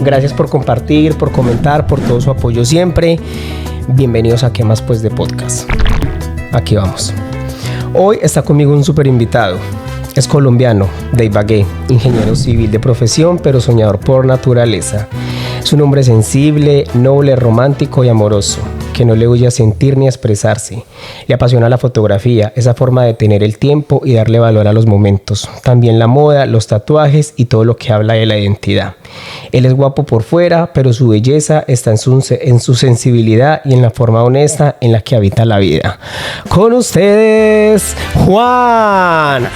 Gracias por compartir, por comentar, por todo su apoyo siempre. Bienvenidos a ¿Qué más pues de podcast? Aquí vamos. Hoy está conmigo un súper invitado. Es colombiano, de Ibagué, ingeniero civil de profesión, pero soñador por naturaleza. Es un hombre sensible, noble, romántico y amoroso, que no le huye a sentir ni a expresarse. Le apasiona la fotografía, esa forma de tener el tiempo y darle valor a los momentos. También la moda, los tatuajes y todo lo que habla de la identidad. Él es guapo por fuera, pero su belleza está en su sensibilidad y en la forma honesta en la que habita la vida. Con ustedes, Juan.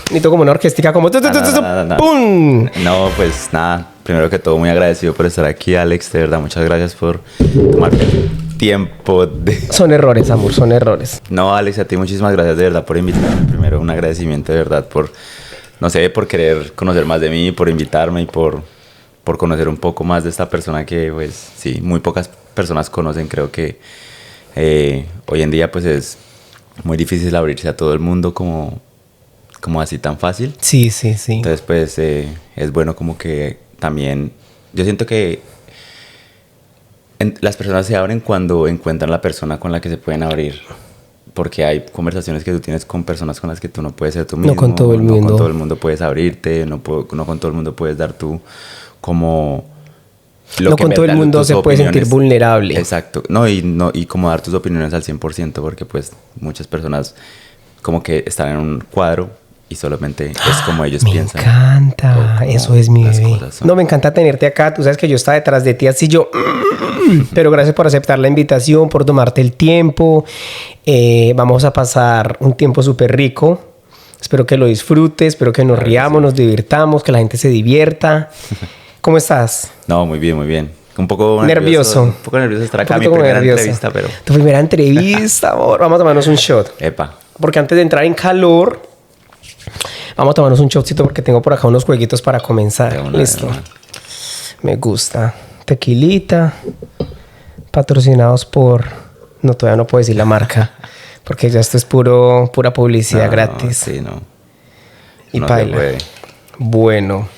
Necesito como una orquestica como... ¡Pum! No, pues nada. Primero que todo, muy agradecido por estar aquí, Alex. De verdad, muchas gracias por tomarte tiempo de... Son errores, amor, son errores. No, Alex, a ti muchísimas gracias de verdad por invitarme. Primero, un agradecimiento de verdad por, no sé, por querer conocer más de mí, por invitarme y por conocer un poco más de esta persona que, pues, sí, muy pocas personas conocen. Creo que hoy en día, pues, es muy difícil abrirse a todo el mundo como así tan fácil. Sí, sí, sí. Entonces, pues, es bueno como que también... Yo siento que las personas se abren cuando encuentran la persona con la que se pueden abrir. Porque hay conversaciones que tú tienes con personas con las que tú no puedes ser tú mismo. No con todo el mundo. No con todo el mundo puedes abrirte. No con todo el mundo puedes dar tú como... No con todo el mundo se puede sentir vulnerable. Exacto. Y como dar tus opiniones al 100%, porque pues muchas personas como que están en un cuadro y solamente es como ellos piensan. Me encanta. Eso es mi bebé. No, me encanta tenerte acá. Tú sabes que yo estaba detrás de ti así yo... Pero gracias por aceptar la invitación, por tomarte el tiempo. Vamos a pasar un tiempo súper rico. Espero que lo disfrutes, espero que nos riamos, nos divirtamos, que la gente se divierta. ¿Cómo estás? No, muy bien, muy bien. Un poco nervioso. Un poco nervioso estar acá. Mi primera entrevista, pero... Tu primera entrevista, amor. Vamos a tomarnos un shot. Epa. Porque antes de entrar en calor, vamos a tomarnos un shotcito porque tengo por acá unos jueguitos para comenzar. Listo. Me gusta. Tequilita. Patrocinados por... No, todavía no puedo decir la marca. Porque ya esto es pura publicidad gratis. Sí, no. Y no paila. Bueno.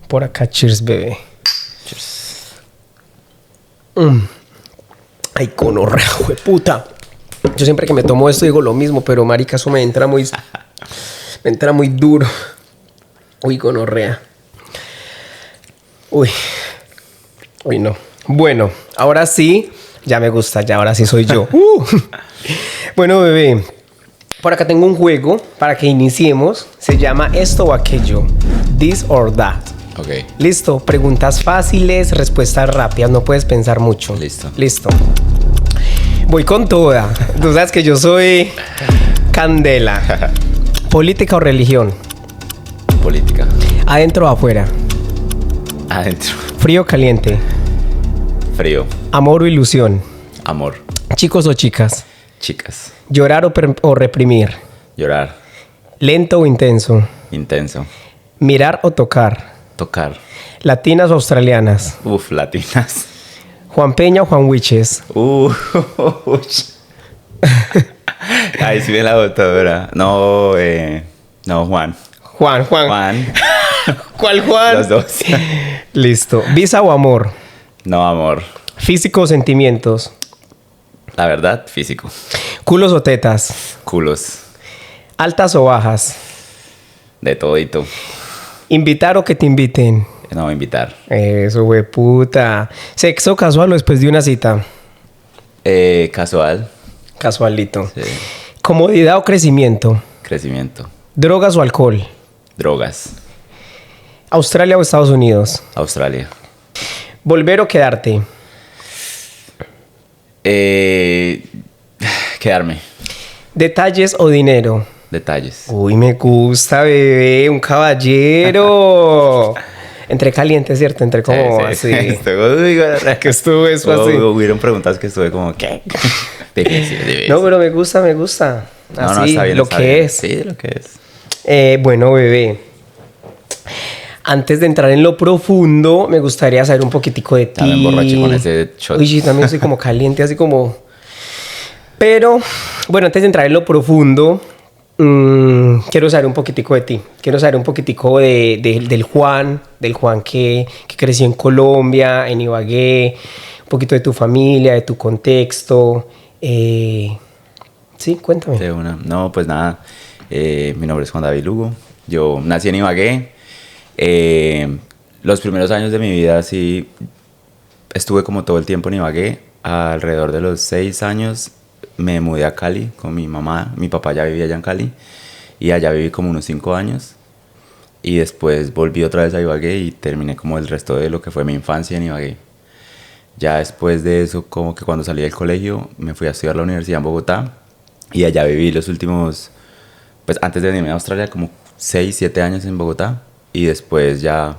Por acá, cheers, bebé. Cheers. Ay, conorrea, hueputa. Yo siempre que me tomo esto digo lo mismo, pero marica, eso me entra muy duro. Uy, gonorrea. Uy, no. Bueno, ahora sí, ya me gusta, ya ahora sí soy yo. Bueno, bebé, por acá tengo un juego para que iniciemos. Se llama Esto o Aquello. This or That. Ok. Listo, preguntas fáciles, respuestas rápidas, no puedes pensar mucho. Listo. Voy con toda. Tú sabes que yo soy candela. ¿Política o religión? Política. ¿Adentro o afuera? Adentro. ¿Frío o caliente? Frío. ¿Amor o ilusión? Amor. ¿Chicos o chicas? Chicas. ¿Llorar o reprimir? Llorar. ¿Lento o intenso? Intenso. ¿Mirar o tocar? Tocar. ¿Latinas o australianas? Latinas. ¿Juan Peña o Juan Wiches? Ahí sí viene la botadora. No, Juan. Juan. ¿Cuál Juan? Los dos. Listo. ¿Visa o amor? No, amor. ¿Físico o sentimientos? La verdad, físico. ¿Culos o tetas? Culos. ¿Altas o bajas? De todito. ¿Invitar o que te inviten? No, invitar. Eso, güey, puta. ¿Sexo casual o después de una cita? Casual. Casualito. Sí. ¿Comodidad o crecimiento? Crecimiento. ¿Drogas o alcohol? Drogas. ¿Australia o Estados Unidos? Australia. ¿Volver o quedarte? Quedarme. ¿Detalles o dinero? Detalles. Uy, me gusta, bebé. Un caballero. Entré caliente, ¿cierto? Entré como así. Que estuve eso así. Hubieron preguntas que estuve como, ¿qué? Difícil. No, pero me gusta. Así, no, está bien, lo que bien. es. Sí, lo que es. Bueno, bebé. Antes de entrar en lo profundo, me gustaría saber un poquitico de ti. Ya me emborraché con ese shot. Uy, sí, también soy como caliente, así como... Pero, bueno, antes de entrar en lo profundo, quiero saber un poquitico de ti. Quiero saber un poquitico del Juan que creció en Colombia, en Ibagué, un poquito de tu familia, de tu contexto. Sí, cuéntame. De una. No, pues nada, mi nombre es Juan David Lugo, yo nací en Ibagué. Los primeros años de mi vida sí estuve como todo el tiempo en Ibagué. Alrededor de los 6 años me mudé a Cali con mi mamá. Mi papá ya vivía allá en Cali y allá viví como unos 5 años. Y después volví otra vez a Ibagué y terminé como el resto de lo que fue mi infancia en Ibagué. Ya después de eso, como que cuando salí del colegio, me fui a estudiar a la universidad en Bogotá y allá viví los últimos, pues antes de venirme a Australia, como 6, 7 años en Bogotá y después ya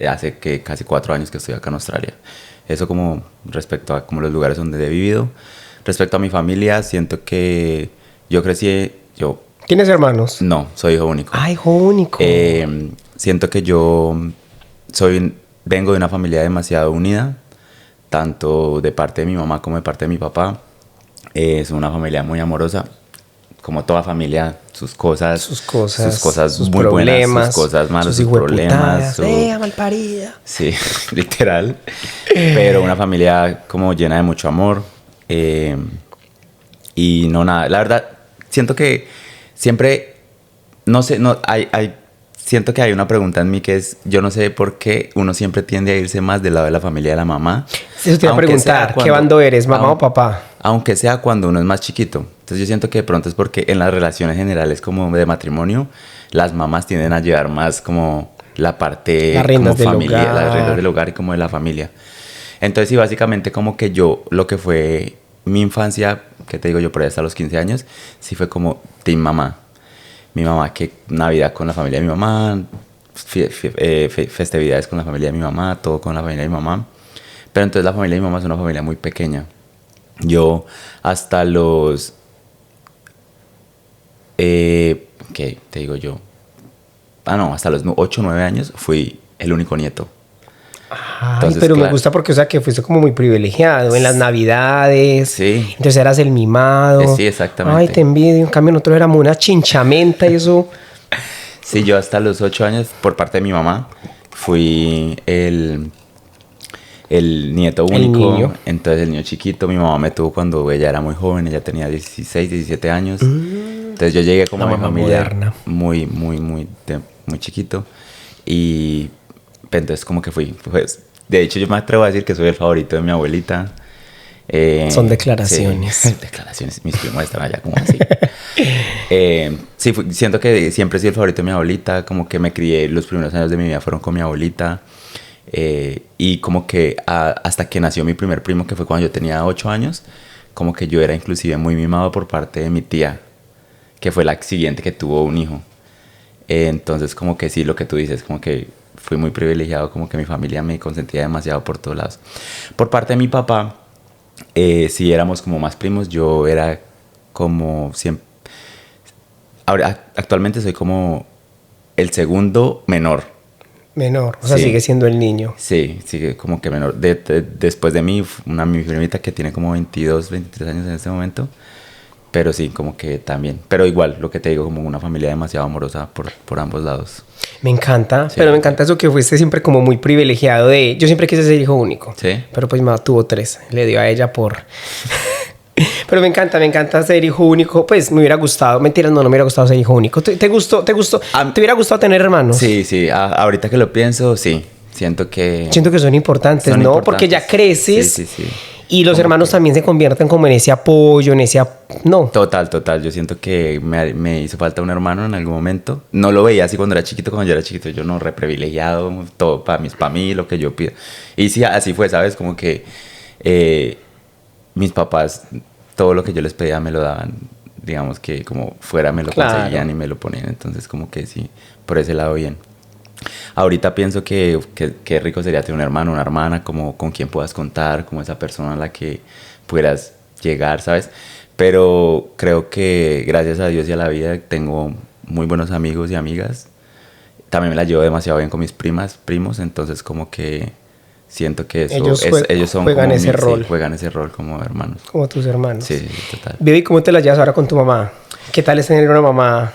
hace que casi 4 años que estoy acá en Australia. Eso como respecto a como los lugares donde he vivido. Respecto a mi familia, siento que yo crecí, ¿Tienes hermanos? No, soy hijo único. Ah, hijo único. Siento que vengo de una familia demasiado unida, tanto de parte de mi mamá como de parte de mi papá. Es una familia muy amorosa, como toda familia, sus cosas sus muy problemas, buenas, sus cosas malas, sus problemas. Malparida. Sí, literal. Pero una familia como llena de mucho amor. Y no nada, la verdad, siento que siempre, no sé, siento que hay una pregunta en mí que es, yo no sé por qué uno siempre tiende a irse más del lado de la familia de la mamá. Eso te iba a preguntar, ¿qué bando eres, mamá o papá? Aunque sea cuando uno es más chiquito. Entonces yo siento que de pronto es porque en las relaciones generales como de matrimonio, las mamás tienden a llevar más como la parte como familia, las riendas del hogar y como de la familia. Entonces sí, básicamente como que yo, lo que fue mi infancia, que te digo yo por ahí hasta los 15 años, sí fue como team mamá. Mi mamá, que Navidad con la familia de mi mamá, festividades con la familia de mi mamá, todo con la familia de mi mamá. Pero entonces la familia de mi mamá es una familia muy pequeña. Yo hasta los... ¿qué te digo yo? Hasta los 8 o 9 años fui el único nieto. Ay, entonces, pero claro, me gusta porque, o sea, que fuiste como muy privilegiado en las navidades. Sí. Entonces eras el mimado. Sí, exactamente. Ay, te envidio. En cambio, nosotros éramos una chinchamenta y eso. Sí, yo hasta los 8 años, por parte de mi mamá, fui el nieto único. El niño. Entonces, el niño chiquito. Mi mamá me tuvo cuando ella era muy joven. Ella tenía 16, 17 años. Entonces, yo llegué como a mi familia moderna, muy chiquito. Y... entonces como que fui, pues, de hecho yo me atrevo a decir que soy el favorito de mi abuelita. Son declaraciones. Sí, declaraciones, mis primos están allá como así. Sí, siento que siempre he sido el favorito de mi abuelita, como que me crié, los primeros años de mi vida fueron con mi abuelita. Y como que hasta que nació mi primer primo, que fue cuando yo tenía 8 años, como que yo era inclusive muy mimado por parte de mi tía, que fue la siguiente que tuvo un hijo. Entonces como que sí, lo que tú dices, como que fui muy privilegiado, como que mi familia me consentía demasiado por todos lados. Por parte de mi papá, sí éramos como más primos. Yo era como siempre... Ahora, actualmente soy como el segundo menor. Menor, o sea, sí, sigue siendo el niño. Sí, sigue como que menor. Después de mí, mi primita que tiene como 22, 23 años en este momento. Pero sí, como que también. Pero igual, lo que te digo, como una familia demasiado amorosa por ambos lados. Me encanta, sí, pero me encanta eso que fuiste siempre como muy privilegiado de... Yo siempre quise ser hijo único. Sí. Pero pues mi mamá tuvo 3. Le dio a ella por... Pero me encanta ser hijo único. Pues me hubiera gustado... Mentiras, no me hubiera gustado ser hijo único. ¿Te gustó? ¿Te hubiera gustado tener hermanos? Sí. Ahorita que lo pienso, sí. Siento que son importantes, ¿no? Importantes. Porque ya creces... Sí. Y los hermanos también se convierten como en ese apoyo, en ese... No. Total. Yo siento que me hizo falta un hermano en algún momento. No lo veía así cuando era chiquito. Cuando yo era chiquito, yo no, re privilegiado. Todo para mí, lo que yo pido. Y sí, así fue, ¿sabes? Como que mis papás, todo lo que yo les pedía me lo daban. Digamos que como fuera me lo conseguían y me lo ponían. Entonces como que sí, por ese lado bien. Ahorita pienso que rico sería tener un hermano, una hermana, como con quien puedas contar, como esa persona a la que pudieras llegar, ¿sabes? Pero creo que gracias a Dios y a la vida tengo muy buenos amigos y amigas. También me la llevo demasiado bien con mis primos, entonces como que Siento que eso ellos son juegan como ese rol. Sí, juegan ese rol como hermanos. Como tus hermanos. Sí, total. Baby, ¿cómo te la llevas ahora con tu mamá? ¿Qué tal es tener una mamá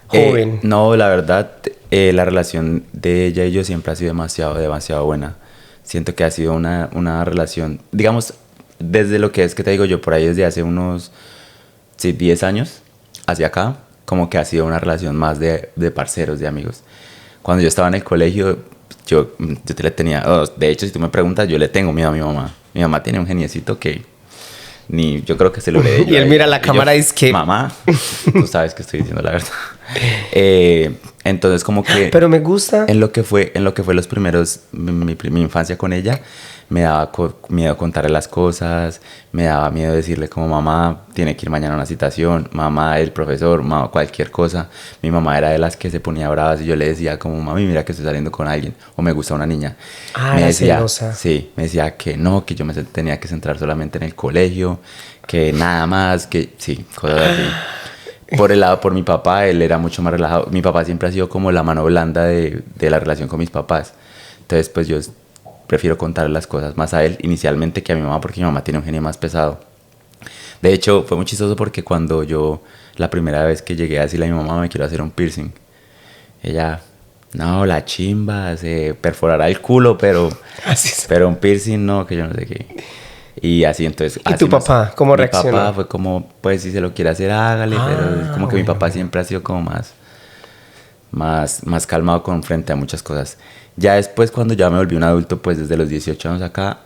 joven? No, la verdad, la relación de ella y yo siempre ha sido demasiado buena. Siento que ha sido una relación, digamos, desde lo que es que te digo yo, por ahí desde hace unos 10 años hacia acá, como que ha sido una relación más de parceros, de amigos. Cuando yo estaba en el colegio, yo te le tenía, de hecho, si tú me preguntas, yo le tengo miedo a mi mamá. Mi mamá tiene un geniecito que yo creo que se lo heredé yo. Y él mira la cámara y es que... Mamá, tú sabes que estoy diciendo la verdad. Entonces como que... Pero me gusta. En lo que fue los primeros, mi infancia con ella, me daba miedo contarle las cosas, me daba miedo decirle como mamá, tiene que ir mañana a una citación, mamá, el profesor, mamá, cualquier cosa. Mi mamá era de las que se ponía bravas y yo le decía como mami, mira que estoy saliendo con alguien o me gusta una niña. Ah, me decía, celosa. sí, me decía que no, que yo me tenía que centrar solamente en el colegio, que nada más, que sí, cosas así. Por mi papá, él era mucho más relajado. Mi papá siempre ha sido como la mano blanda de la relación con mis papás. Entonces, pues yo prefiero contar las cosas más a él inicialmente que a mi mamá, porque mi mamá tiene un genio más pesado. De hecho, fue muy chistoso porque cuando yo, la primera vez que llegué a decirle a mi mamá, me quiero hacer un piercing, ella, no, la chimba, se perforará el culo, pero un piercing no, que yo no sé qué. Y así, entonces... ¿Y tu papá cómo reaccionó? Mi papá fue como, pues si se lo quiere hacer, hágale, pero como que mi papá siempre ha sido como más calmado frente a muchas cosas. Ya después, cuando ya me volví un adulto, pues desde los 18 años acá,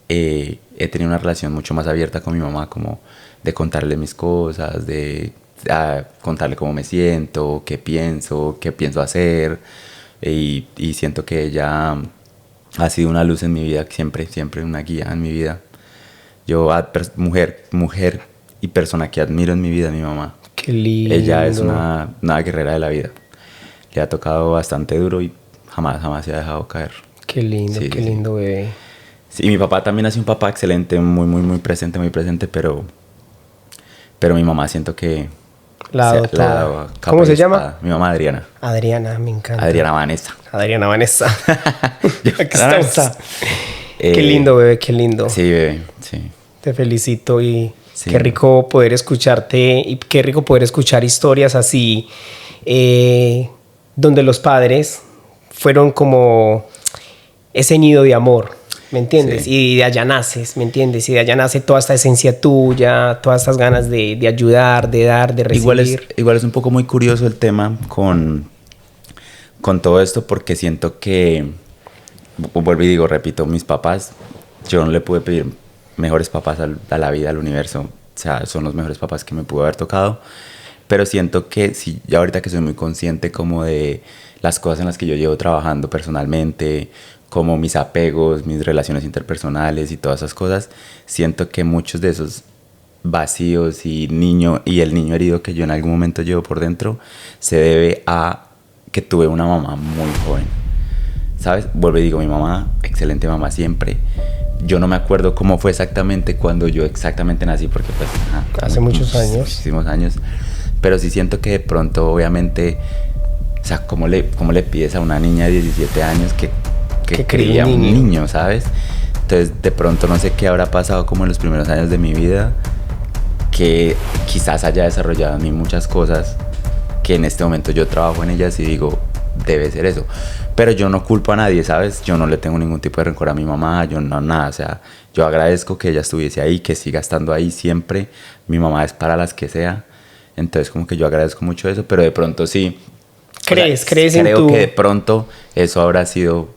he tenido una relación mucho más abierta con mi mamá, como de contarle mis cosas, de contarle cómo me siento, qué pienso hacer, y siento que ella ha sido una luz en mi vida, siempre una guía en mi vida. Yo, mujer y persona que admiro en mi vida, mi mamá. Qué lindo. Ella es una guerrera de la vida. Le ha tocado bastante duro y jamás se ha dejado caer. Qué lindo, sí, qué lindo, bebé. Sí, y mi papá también ha sido un papá excelente, muy presente, pero mi mamá siento que... ¿Cómo se llama? Mi mamá Adriana. Adriana, me encanta. Adriana Vanessa. Aquí estamos. Qué lindo, bebé, qué lindo. Sí, bebé, sí. Te felicito y sí. Qué rico poder escucharte y qué rico poder escuchar historias así, donde los padres fueron como ese nido de amor, ¿me entiendes? Sí. Y de allá naces, ¿me entiendes? Y de allá nace toda esta esencia tuya, todas estas ganas de ayudar, de dar, de recibir. Igual es un poco muy curioso el tema con todo esto, porque siento que, vuelvo y digo, repito, mis papás, yo no le pude pedir mejores papás a la vida, al universo. O sea, son los mejores papás que me pudo haber tocado. Pero siento que, sí, ya ahorita que soy muy consciente como de las cosas en las que yo llevo trabajando personalmente, como mis apegos, mis relaciones interpersonales y todas esas cosas, siento que muchos de esos vacíos y el niño herido que yo en algún momento llevo por dentro se debe a que tuve una mamá muy joven, ¿sabes? Vuelvo y digo, mi mamá, excelente mamá siempre. Yo no me acuerdo cómo fue exactamente cuando yo exactamente nací, porque pues... hace muchos años. Muchísimos años. Pero sí siento que de pronto, obviamente, o sea, ¿cómo le pides a una niña de 17 años que cría un niño, ¿sabes? Entonces, de pronto no sé qué habrá pasado como en los primeros años de mi vida, que quizás haya desarrollado en mí muchas cosas que en este momento yo trabajo en ellas y digo, debe ser eso. Pero yo no culpo a nadie, ¿sabes? Yo no le tengo ningún tipo de rencor a mi mamá, yo no, nada. O sea, yo agradezco que ella estuviese ahí, que siga estando ahí siempre. Mi mamá es para las que sea. Entonces, como que yo agradezco mucho eso, pero de pronto sí. ¿Crees en tu...? Creo que de tu...? pronto eso habrá sido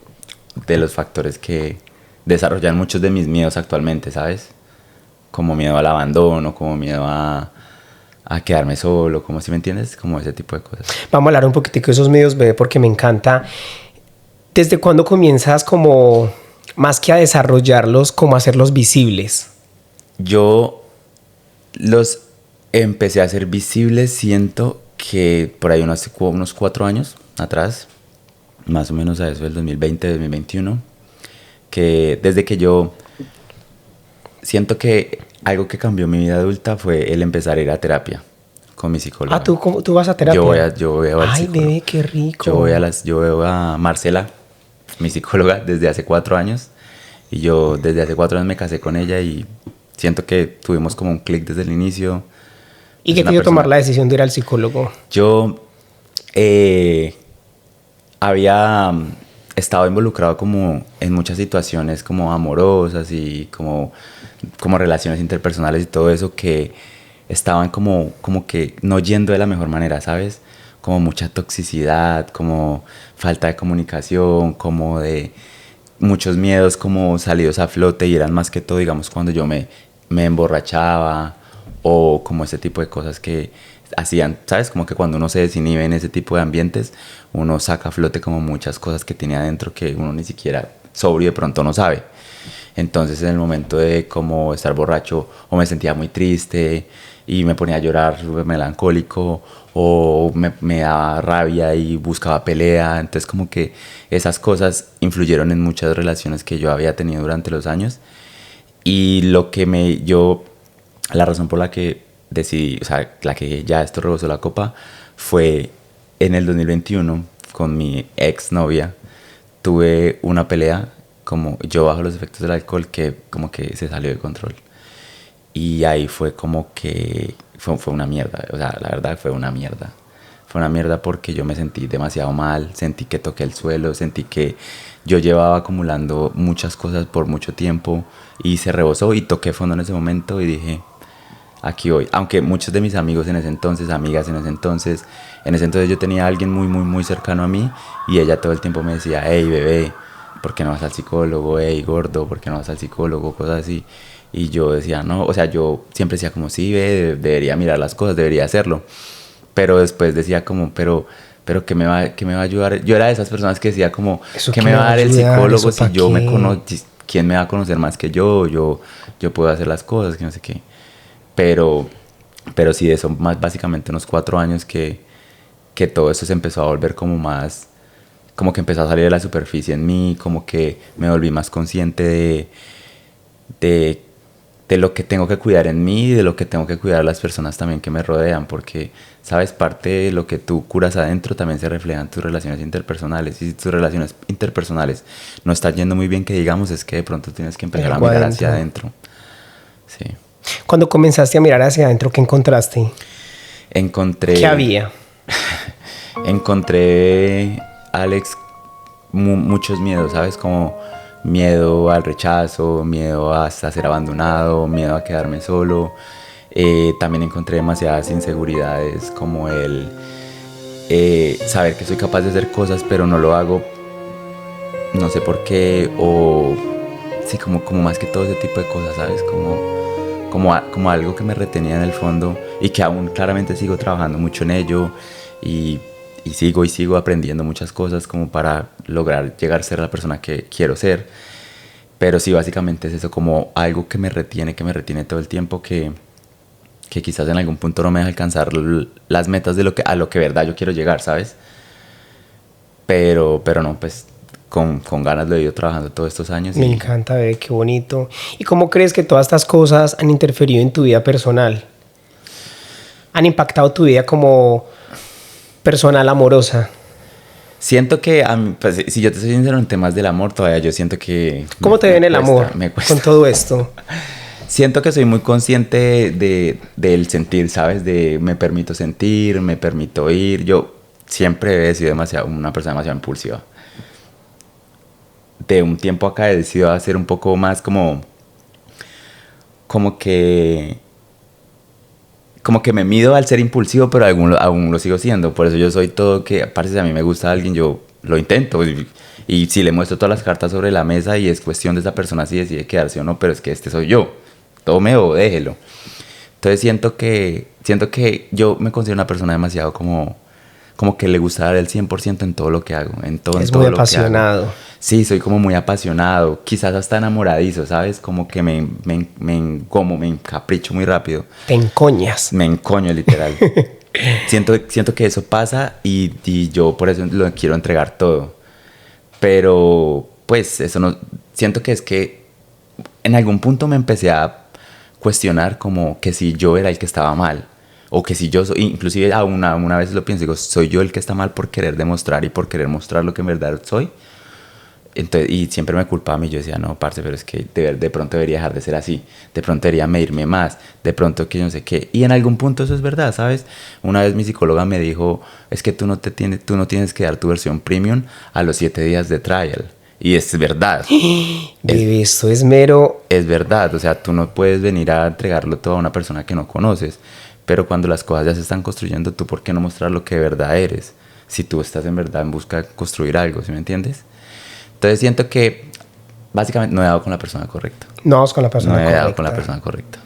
de los factores que desarrollan muchos de mis miedos actualmente, ¿sabes? Como miedo al abandono, como miedo a quedarme solo, como, si me entiendes, como ese tipo de cosas. Vamos a hablar un poquitico de esos medios, bebé, porque me encanta. ¿Desde cuándo comienzas como, más que a desarrollarlos, como a hacerlos visibles? Yo los empecé a hacer visibles, siento que por ahí unos 4 años atrás, más o menos a eso del 2020, 2021, que desde que yo siento que algo que cambió mi vida adulta fue el empezar a ir a terapia con mi psicóloga. Ah, ¿tú vas a terapia? Yo veo al psicólogo. Ay, bebé, qué rico. Yo veo a Marcela, mi psicóloga, desde hace 4 años. Y yo desde hace 4 años me casé con ella y siento que tuvimos como un clic desde el inicio. ¿Y qué te dio tomar la decisión de ir al psicólogo? Yo había estado involucrado como en muchas situaciones como amorosas y como relaciones interpersonales y todo eso que estaban como que no yendo de la mejor manera, ¿sabes? Como mucha toxicidad, como falta de comunicación, como de muchos miedos como salidos a flote y eran más que todo, digamos, cuando yo me emborrachaba o como ese tipo de cosas que hacían, ¿sabes? Como que cuando uno se desinhibe en ese tipo de ambientes, uno saca a flote como muchas cosas que tiene adentro que uno ni siquiera sobrio de pronto no sabe. Entonces en el momento de como estar borracho o me sentía muy triste y me ponía a llorar melancólico o me daba rabia y buscaba pelea, entonces como que esas cosas influyeron en muchas relaciones que yo había tenido durante los años y la razón por la que decidí, o sea, la que ya esto rebosó la copa fue en el 2021 con mi ex novia. Tuve una pelea como yo bajo los efectos del alcohol que como que se salió de control y ahí fue como que fue una mierda, o sea, la verdad fue una mierda porque yo me sentí demasiado mal, sentí que toqué el suelo, sentí que yo llevaba acumulando muchas cosas por mucho tiempo y se rebosó y toqué fondo en ese momento y dije, aquí voy. Aunque muchos de mis amigos en ese entonces, amigas en ese entonces yo tenía a alguien muy, muy, muy cercano a mí y ella todo el tiempo me decía, hey, bebé, ¿por qué no vas al psicólogo? Hey, gordo, ¿por qué no vas al psicólogo? Cosas así. Y yo decía, no, o sea, yo siempre decía como, sí, debería mirar las cosas, debería hacerlo. Pero después decía como, pero ¿qué me va a ayudar? Yo era de esas personas que decía como, ¿qué me va a dar el psicólogo si yo me conozco? ¿Quién me va a conocer más que yo? Yo puedo hacer las cosas, que no sé qué. Pero sí, eso más básicamente unos 4 años que todo eso se empezó a volver como más, como que empezó a salir de la superficie en mí, como que me volví más consciente de lo que tengo que cuidar en mí y de lo que tengo que cuidar a las personas también que me rodean, porque, ¿sabes? Parte de lo que tú curas adentro también se refleja en tus relaciones interpersonales, y si tus relaciones interpersonales no están yendo muy bien, que digamos, es que de pronto tienes que empezar a mirar hacia adentro. Sí. Cuando comenzaste a mirar hacia adentro, ¿qué encontraste? ¿Qué había? Encontré, Alex, muchos miedos, ¿sabes? Como miedo al rechazo, miedo hasta ser abandonado, miedo a quedarme solo. También encontré demasiadas inseguridades, como el saber que soy capaz de hacer cosas, pero no lo hago, no sé por qué, o sí, como más que todo ese tipo de cosas, ¿sabes? Como algo que me retenía en el fondo y que aún claramente sigo trabajando mucho en ello y sigo aprendiendo muchas cosas como para lograr llegar a ser la persona que quiero ser. Pero sí, básicamente es eso, como algo que me retiene todo el tiempo, que quizás en algún punto no me deja alcanzar las metas de a lo que verdad yo quiero llegar, ¿sabes? Pero no, pues con ganas lo he ido trabajando todos estos años. Me encanta, ver qué bonito. ¿Y cómo crees que todas estas cosas han interferido en tu vida personal? ¿Han impactado tu vida como personal amorosa? Siento que, pues, si yo te soy sincero en temas del amor, todavía yo siento que... ¿Cómo te ven el amor con todo esto? Siento que soy muy consciente del sentir, ¿sabes? Me permito sentir, me permito ir. Yo siempre he sido una persona demasiado impulsiva. De un tiempo acá he decidido hacer un poco más como que me mido al ser impulsivo, pero aún lo sigo siendo. Por eso yo soy todo que, aparte si a mí me gusta alguien, yo lo intento. Y si le muestro todas las cartas sobre la mesa y es cuestión de esa persona si decide quedarse o no, pero es que este soy yo. Tome o déjelo. Entonces siento que yo me considero una persona demasiado como que le gusta dar el 100% en todo lo que hago. Es muy apasionado. Sí, soy como muy apasionado, quizás hasta enamoradizo, ¿sabes? Como que me encapricho muy rápido. Te encoñas. Me encoño, literal. siento que eso pasa y yo por eso lo quiero entregar todo. Pero, pues, eso no... Siento que es que en algún punto me empecé a cuestionar como que si yo era el que estaba mal. O que si yo soy, inclusive una vez lo pienso, digo, ¿soy yo el que está mal por querer demostrar y por querer mostrar lo que en verdad soy? Entonces, y siempre me culpaba a mí, yo decía, no, parce, pero es que de pronto debería dejar de ser así, de pronto debería medirme más, de pronto que yo no sé qué. Y en algún punto eso es verdad, ¿sabes? Una vez mi psicóloga me dijo, es que tú no tienes que dar tu versión premium a los 7 días de trial. Y es verdad. Bebé, esto es mero. Es verdad, o sea, tú no puedes venir a entregarlo todo a una persona que no conoces, pero cuando las cosas ya se están construyendo, ¿tú por qué no mostrar lo que de verdad eres? Si tú estás en verdad en busca de construir algo, ¿sí me entiendes? Entonces siento que básicamente no he dado con la persona correcta. No vamos con la persona correcta. No he dado con la persona correcta.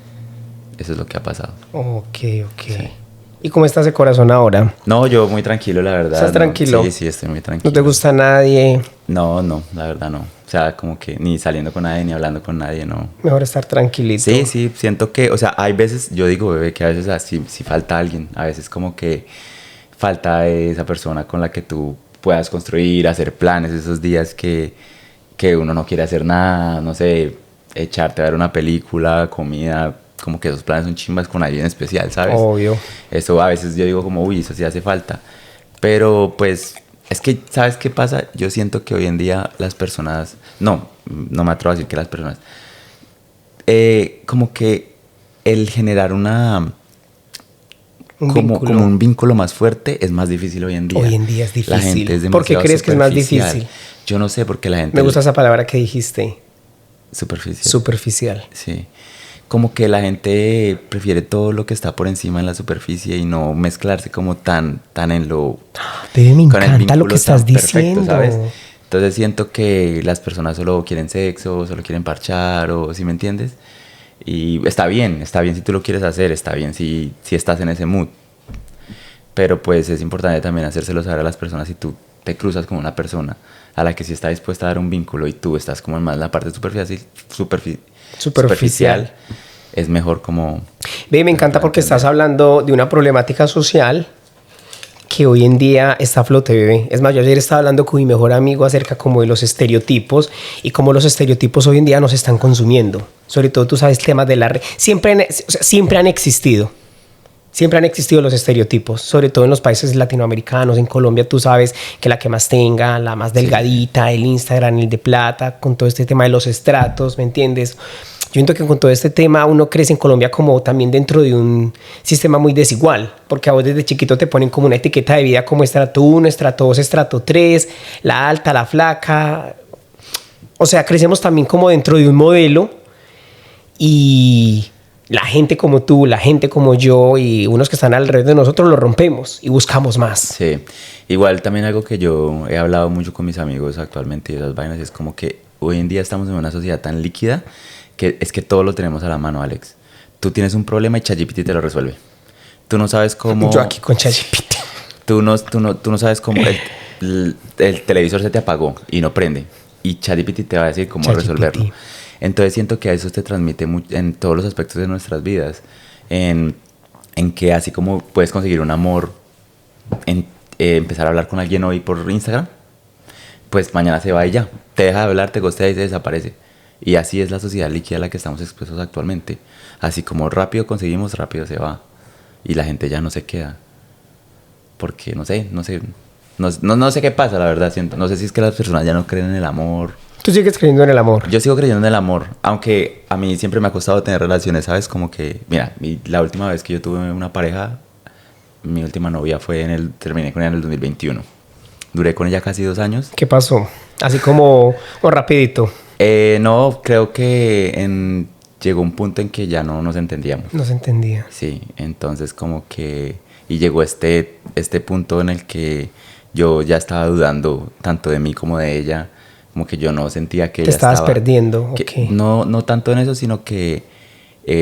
Eso es lo que ha pasado. Ok. Sí. ¿Y cómo estás de corazón ahora? No, yo muy tranquilo, la verdad. ¿Estás tranquilo? Sí, estoy muy tranquilo. ¿No te gusta nadie? No, la verdad no. O sea, como que ni saliendo con nadie, ni hablando con nadie, no. Mejor estar tranquilito. Sí, siento que, o sea, hay veces, yo digo, bebé, que a veces así, si falta alguien, a veces como que falta esa persona con la que tú puedas construir, hacer planes, esos días que uno no quiere hacer nada, no sé, echarte a ver una película, comida, como que esos planes son chimbas con alguien especial, ¿sabes? Obvio. Eso a veces yo digo como, uy, eso sí hace falta. Pero pues, es que, ¿sabes qué pasa? Yo siento que hoy en día las personas, no me atrevo a decir que las personas, como que el generar como un vínculo más fuerte es más difícil hoy en día. Hoy en día es difícil. La gente es demasiado ¿Por qué crees que es más difícil? Yo no sé, porque la gente... Me gusta esa palabra que dijiste. Superficial. Sí. Como que la gente prefiere todo lo que está por encima en la superficie y no mezclarse como tan en lo... Bebé, me encanta lo que estás diciendo. ¿Sabes? Entonces siento que las personas solo quieren sexo, solo quieren parchar, o ¿sí me entiendes? Y está bien si tú lo quieres hacer, está bien si estás en ese mood. Pero pues es importante también hacérselo saber a las personas si tú te cruzas con una persona a la que sí está dispuesta a dar un vínculo y tú estás como en más la parte superficial, es mejor como... Ve, me encanta porque estás hablando de una problemática social que hoy en día está a flote, bebé. Es más, yo ayer estaba hablando con mi mejor amigo acerca como de los estereotipos y cómo los estereotipos hoy en día nos están consumiendo. Sobre todo, tú sabes, temas de la... Siempre han existido. Siempre han existido los estereotipos, sobre todo en los países latinoamericanos. En Colombia tú sabes que la que más tenga, la más delgadita, el Instagram, el de plata, con todo este tema de los estratos, ¿me entiendes? Yo siento que con todo este tema uno crece en Colombia como también dentro de un sistema muy desigual, porque a vos desde chiquito te ponen como una etiqueta de vida como estrato 1, estrato 2, estrato 3, la alta, la flaca. O sea, crecemos también como dentro de un modelo y... la gente como tú, la gente como yo y unos que están alrededor de nosotros lo rompemos y buscamos más. Sí, igual también algo que yo he hablado mucho con mis amigos actualmente y esas vainas es como que hoy en día estamos en una sociedad tan líquida que es que todo lo tenemos a la mano, Alex. Tú tienes un problema y ChatGPT te lo resuelve. Tú no sabes cómo... Yo aquí con ChatGPT. Tú no sabes cómo el televisor se te apagó y no prende y ChatGPT te va a decir cómo resolverlo. Entonces siento que eso te transmite en todos los aspectos de nuestras vidas, en que así como puedes conseguir un amor, empezar a hablar con alguien hoy por Instagram, pues mañana se va y ya, te deja de hablar, te gostea y se desaparece. Y así es la sociedad líquida a la que estamos expuestos actualmente. Así como rápido conseguimos, rápido se va. Y la gente ya no se queda. Porque no sé qué pasa, la verdad. No sé si es que las personas ya no creen en el amor. ¿Tú sigues creyendo en el amor? Yo sigo creyendo en el amor, aunque a mí siempre me ha costado tener relaciones, ¿sabes? Como que, mira, la última vez que yo tuve una pareja, mi última novia terminé con ella en el 2021. Duré con ella casi 2 años. ¿Qué pasó? Así como rapidito. No, creo que llegó un punto en que ya no nos entendíamos. No se entendía. Sí, entonces como que... Y llegó este punto en el que yo ya estaba dudando tanto de mí como de ella. Como que yo no sentía que ella estaba... Te estabas perdiendo. Okay. No tanto en eso, sino que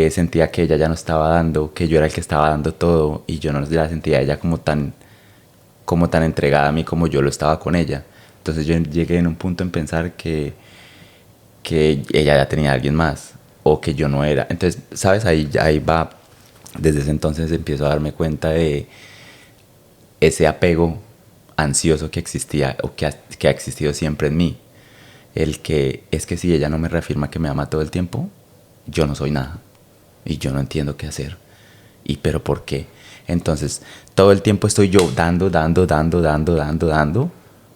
sentía que ella ya no estaba dando, que yo era el que estaba dando todo y yo no la sentía a ella como tan entregada a mí como yo lo estaba con ella. Entonces yo llegué en un punto en pensar que ella ya tenía a alguien más o que yo no era. Entonces, ¿sabes? Ahí va. Desde ese entonces empiezo a darme cuenta de ese apego ansioso que existía o que ha existido siempre en mí. El que es que si ella no me reafirma que me ama todo el tiempo, yo no soy nada y yo no entiendo qué hacer. ¿Pero por qué? Entonces, todo el tiempo estoy yo dando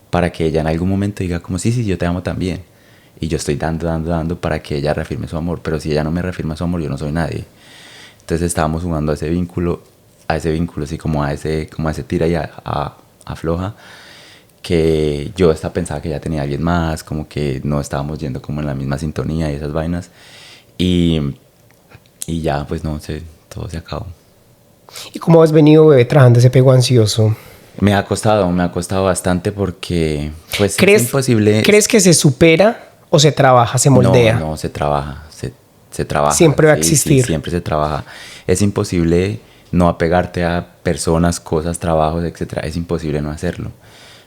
para que ella en algún momento diga como sí, yo te amo también. Y yo estoy dando para que ella reafirme su amor. Pero si ella no me reafirma su amor, yo no soy nadie. Entonces estábamos jugando a ese vínculo, así como a ese tira y afloja, que yo hasta pensaba que ya tenía alguien más, como que no estábamos yendo como en la misma sintonía y esas vainas. Y ya, pues no sé, todo se acabó. ¿Y cómo has venido, bebé, trabajando ese apego ansioso? Me ha costado bastante porque pues es imposible. ¿Crees que se supera o se trabaja, se moldea? No, se trabaja, se trabaja. Siempre va a existir. Sí, siempre se trabaja. Es imposible no apegarte a personas, cosas, trabajos, etcétera. Es imposible no hacerlo.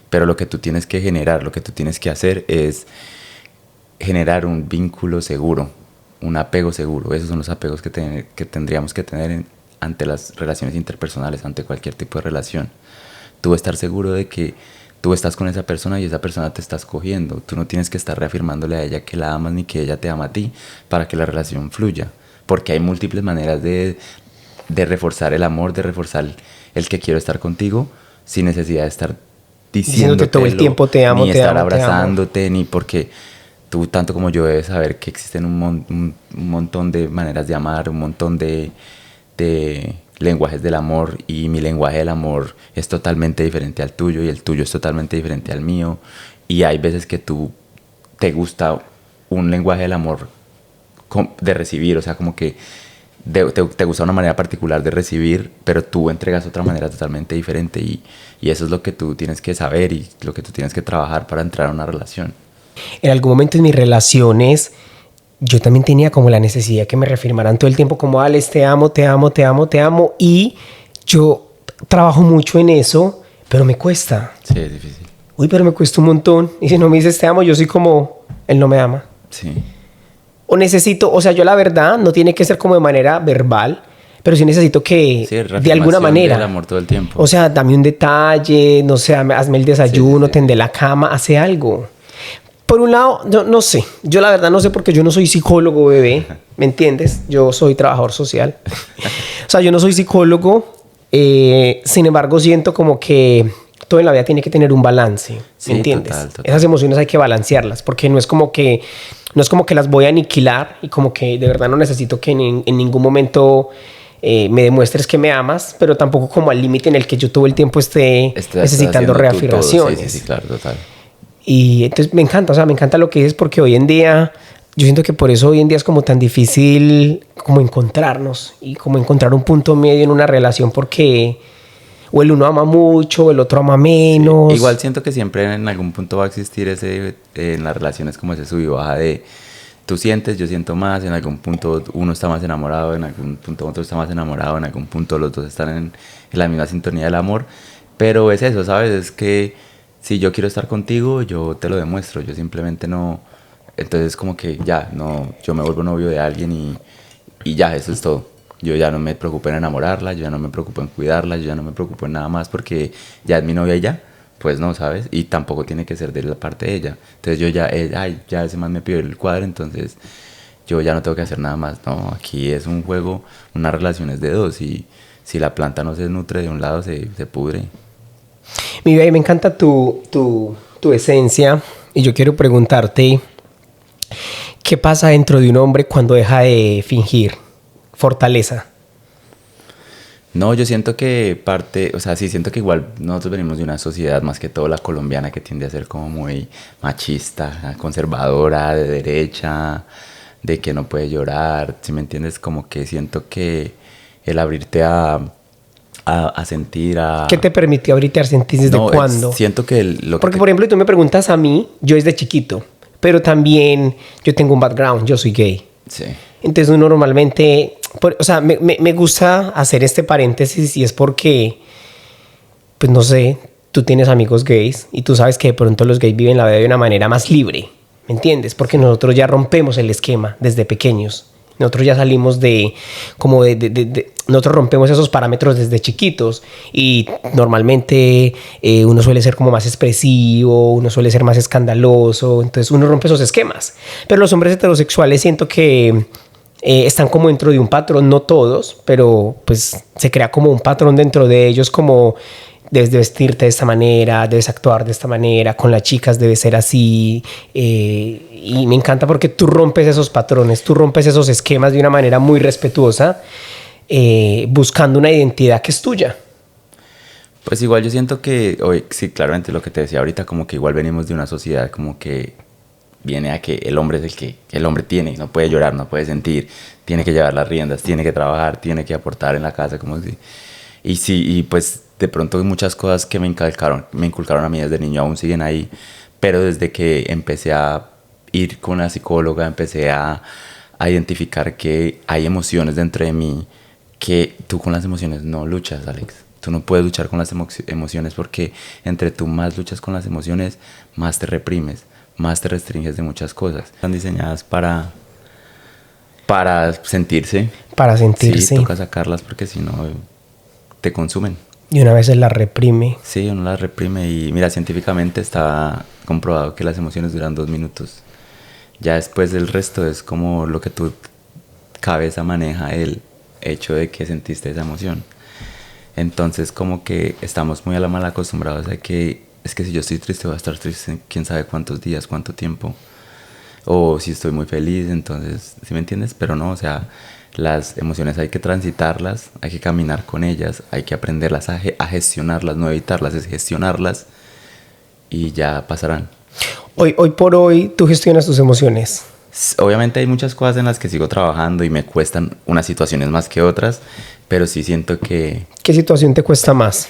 Pero lo que tú tienes que generar, lo que tú tienes que hacer es generar un vínculo seguro, un apego seguro. Esos son los apegos que tendríamos que tener ante las relaciones interpersonales, ante cualquier tipo de relación. Tú estar seguro de que tú estás con esa persona y esa persona te está escogiendo. Tú no tienes que estar reafirmándole a ella que la amas ni que ella te ama a ti para que la relación fluya. Porque hay múltiples maneras de reforzar el amor, de reforzar el que quiero estar contigo sin necesidad de estar diciéndote todo el tiempo te amo, ni te estar amo, abrazándote, ni porque tú tanto como yo debes saber que existen un montón de maneras de amar, un montón de lenguajes del amor, y mi lenguaje del amor es totalmente diferente al tuyo y el tuyo es totalmente diferente al mío, y hay veces que tú te gusta un lenguaje del amor de recibir, o sea, como que te gusta una manera particular de recibir, pero tú entregas otra manera totalmente diferente, y eso es lo que tú tienes que saber y lo que tú tienes que trabajar para entrar a una relación. En algún momento en mis relaciones yo también tenía como la necesidad que me reafirmaran todo el tiempo como Alex, te amo, te amo, te amo, te amo, y yo trabajo mucho en eso, pero me cuesta. Sí, es difícil. Uy, pero me cuesta un montón, y si no me dices te amo, yo soy como, él no me ama. Sí. O necesito, o sea, yo la verdad no tiene que ser como de manera verbal, pero sí necesito que de alguna manera. Del amor todo el tiempo. O sea, dame un detalle, no sé, hazme el desayuno, tende la cama, hace algo. Por un lado, no sé, yo la verdad no sé porque yo no soy psicólogo, bebé, ¿me entiendes? Yo soy trabajador social. O sea, yo no soy psicólogo, sin embargo siento como que todo en la vida tiene que tener un balance, ¿me entiendes? Total. Esas emociones hay que balancearlas, porque no es como que las voy a aniquilar y como que de verdad no necesito que en ningún momento me demuestres que me amas, pero tampoco como al límite en el que yo todo el tiempo esté necesitando reafirmaciones. Sí, claro, total. Y entonces me encanta lo que dices, porque hoy en día, yo siento que por eso hoy en día es como tan difícil como encontrarnos y como encontrar un punto medio en una relación, porque o el uno ama mucho, el otro ama menos. Sí. Igual siento que siempre en algún punto va a existir en las relaciones como ese sub y baja de tú sientes, yo siento más, en algún punto uno está más enamorado, en algún punto otro está más enamorado, en algún punto los dos están en la misma sintonía del amor, pero es eso, ¿sabes? Es que si yo quiero estar contigo, yo te lo demuestro, yo simplemente no, entonces como que ya, no, yo me vuelvo novio de alguien y ya, eso es todo. Yo ya no me preocupo en enamorarla, yo ya no me preocupo en cuidarla, yo ya no me preocupo en nada más porque ya es mi novia y ya, pues no, ¿sabes? Y tampoco tiene que ser de la parte de ella. Entonces yo ya, ya ese man me pidió el cuadro, entonces yo ya no tengo que hacer nada más. No, aquí es un juego, una relación es de dos, y si la planta no se nutre de un lado, se pudre. Mi vida, me encanta tu esencia, y yo quiero preguntarte, ¿qué pasa dentro de un hombre cuando deja de fingir fortaleza? No, yo siento que siento que igual nosotros venimos de una sociedad, más que todo la colombiana, que tiende a ser como muy machista, conservadora, de derecha, de que no puede llorar, ¿sí me entiendes? Como que siento que el abrirte a sentir, ¿Qué te permitió abrirte a sentir? ¿Desde cuándo? Siento que Porque, por ejemplo, tú me preguntas a mí, yo desde chiquito, pero también yo tengo un background, yo soy gay. Sí. Entonces uno normalmente, o sea, me gusta hacer este paréntesis, y es porque, pues no sé, tú tienes amigos gays y tú sabes que de pronto los gays viven la vida de una manera más libre, ¿me entiendes? Porque nosotros ya rompemos el esquema desde pequeños. Nosotros ya salimos nosotros rompemos esos parámetros desde chiquitos, y normalmente uno suele ser como más expresivo, uno suele ser más escandaloso, entonces uno rompe esos esquemas. Pero los hombres heterosexuales siento que están como dentro de un patrón, no todos, pero pues se crea como un patrón dentro de ellos, como debes de vestirte de esta manera, debes actuar de esta manera, con las chicas debes ser así. Y me encanta porque tú rompes esos patrones, tú rompes esos esquemas de una manera muy respetuosa, buscando una identidad que es tuya. Pues igual yo siento que, hoy, sí, claramente lo que te decía ahorita, como que igual venimos de una sociedad como que viene a que el hombre es el que el hombre tiene, no puede llorar, no puede sentir, tiene que llevar las riendas, tiene que trabajar, tiene que aportar en la casa, como si... Y sí, y pues de pronto muchas cosas que me inculcaron a mí desde niño aún siguen ahí, pero desde que empecé a ir con la psicóloga, empecé a identificar que hay emociones dentro de mí, que tú con las emociones no luchas, Alex. Tú no puedes luchar con las emociones porque entre tú más luchas con las emociones, más te reprimes, más te restringes de muchas cosas. Están diseñadas para sentirse. Para sentirse. Sí, toca sacarlas porque si no te consumen. Y una vez se las reprime. Sí, uno las reprime y mira, científicamente está comprobado que las emociones duran 2 minutos. Ya después el resto es como lo que tu cabeza maneja el hecho de que sentiste esa emoción. Entonces como que estamos muy a la mal acostumbrados a que es que si yo estoy triste voy a estar triste quién sabe cuántos días, cuánto tiempo, o si estoy muy feliz, entonces, ¿sí me entiendes? Pero no, o sea, las emociones hay que transitarlas, hay que caminar con ellas, hay que aprenderlas a gestionarlas, no evitarlas, es gestionarlas y ya pasarán. Hoy por hoy tú gestionas tus emociones. Obviamente hay muchas cosas en las que sigo trabajando y me cuestan unas situaciones más que otras, pero sí siento que... ¿Qué situación te cuesta más?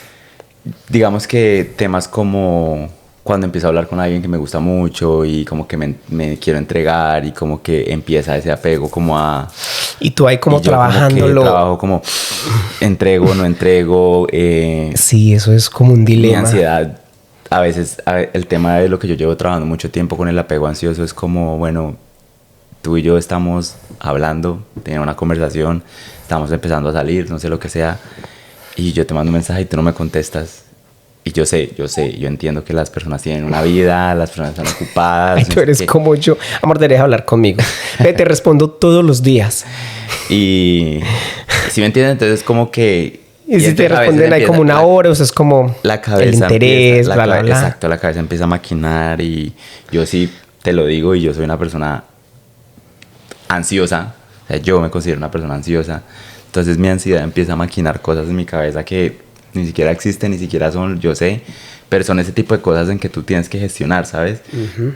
Digamos que temas como cuando empiezo a hablar con alguien que me gusta mucho y como que me quiero entregar y como que empieza ese apego como a... Y tú ahí como trabajándolo. Como trabajo como entrego, no entrego. Sí, eso es como un dilema. Mi ansiedad, a veces el tema de lo que yo llevo trabajando mucho tiempo con el apego ansioso es como, bueno, tú y yo estamos hablando, teniendo una conversación, estamos empezando a salir, no sé lo que sea, y yo te mando un mensaje y tú no me contestas. Y yo entiendo que las personas tienen una vida, las personas están ocupadas. Ay, tú eres como yo. Amor, te deja hablar conmigo. Te respondo todos los días. Y si me entiendes, entonces como que... Y si te responden ahí como una hora, o sea, es como la cabeza el interés, empieza, bla, bla, bla. Exacto, la cabeza empieza a maquinar y yo sí te lo digo y yo soy una persona ansiosa. O sea, yo me considero una persona ansiosa. Entonces mi ansiedad empieza a maquinar cosas en mi cabeza que ni siquiera existen, ni siquiera son, yo sé, pero son ese tipo de cosas en que tú tienes que gestionar, ¿sabes?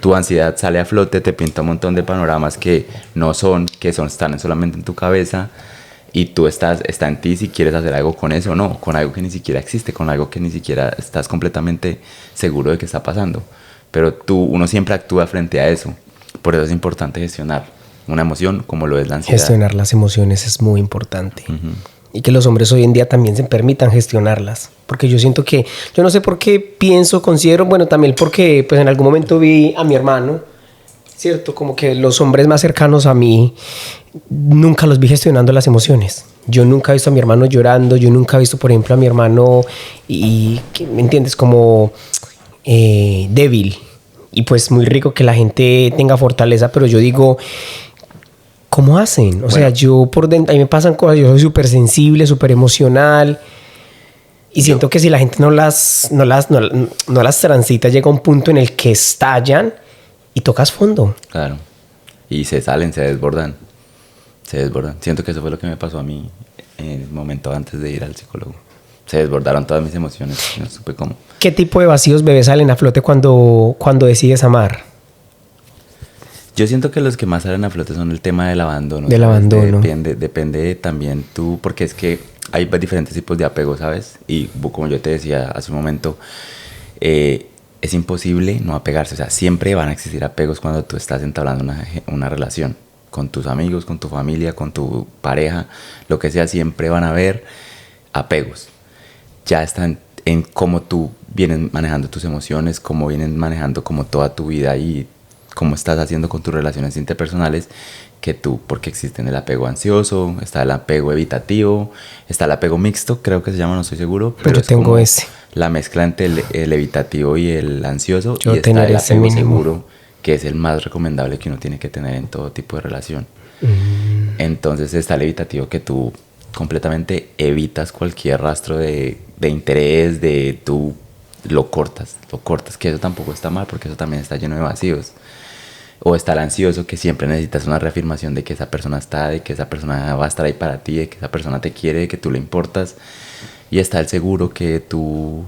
Tu ansiedad sale a flote, te pinta un montón de panoramas que no son, están solamente en tu cabeza y tú está en ti si quieres hacer algo con eso o no, con algo que ni siquiera existe, con algo que ni siquiera estás completamente seguro de que está pasando. Pero uno siempre actúa frente a eso, por eso es importante gestionar una emoción como lo es la ansiedad. Gestionar las emociones es muy importante. Y que los hombres hoy en día también se permitan gestionarlas. Porque yo siento que, yo no sé por qué considero, bueno, también porque pues en algún momento vi a mi hermano, ¿cierto? Como que los hombres más cercanos a mí, nunca los vi gestionando las emociones. Yo nunca he visto a mi hermano llorando, yo nunca he visto, por ejemplo, a mi hermano, ¿me entiendes? Como débil. Y pues muy rico que la gente tenga fortaleza, pero yo digo... ¿Cómo hacen? O sea, yo por dentro, a mí me pasan cosas, yo soy súper sensible, súper emocional y siento que si la gente no las transita, llega a un punto en el que estallan y tocas fondo. Claro. Y se desbordan. Siento que eso fue lo que me pasó a mí en el momento antes de ir al psicólogo. Se desbordaron todas mis emociones, no supe cómo. ¿Qué tipo de vacíos, bebé, salen a flote cuando decides amar? Yo siento que los que más salen a flote son el tema del abandono. Del abandono. Depende también tú, porque es que hay diferentes tipos de apego, ¿sabes? Y como yo te decía hace un momento, es imposible no apegarse. O sea, siempre van a existir apegos cuando tú estás entablando una relación. Con tus amigos, con tu familia, con tu pareja, lo que sea, siempre van a haber apegos. Ya están en cómo tú vienes manejando tus emociones, cómo vienes manejando como toda tu vida y cómo estás haciendo con tus relaciones interpersonales, porque existen el apego ansioso, está el apego evitativo, está el apego mixto, creo que se llama, no estoy seguro. Pero yo tengo ese. La mezcla entre el evitativo y el ansioso. Yo y está el apego mínimo. seguro, que es el más recomendable que uno tiene que tener en todo tipo de relación. Entonces está el evitativo, que tú completamente evitas cualquier rastro de de interés, de tú lo cortas, que eso tampoco está mal porque eso también está lleno de vacíos. O estar ansioso, que siempre necesitas una reafirmación de que esa persona está, de que esa persona va a estar ahí para ti, de que esa persona te quiere, de que tú le importas. Y está el seguro que tú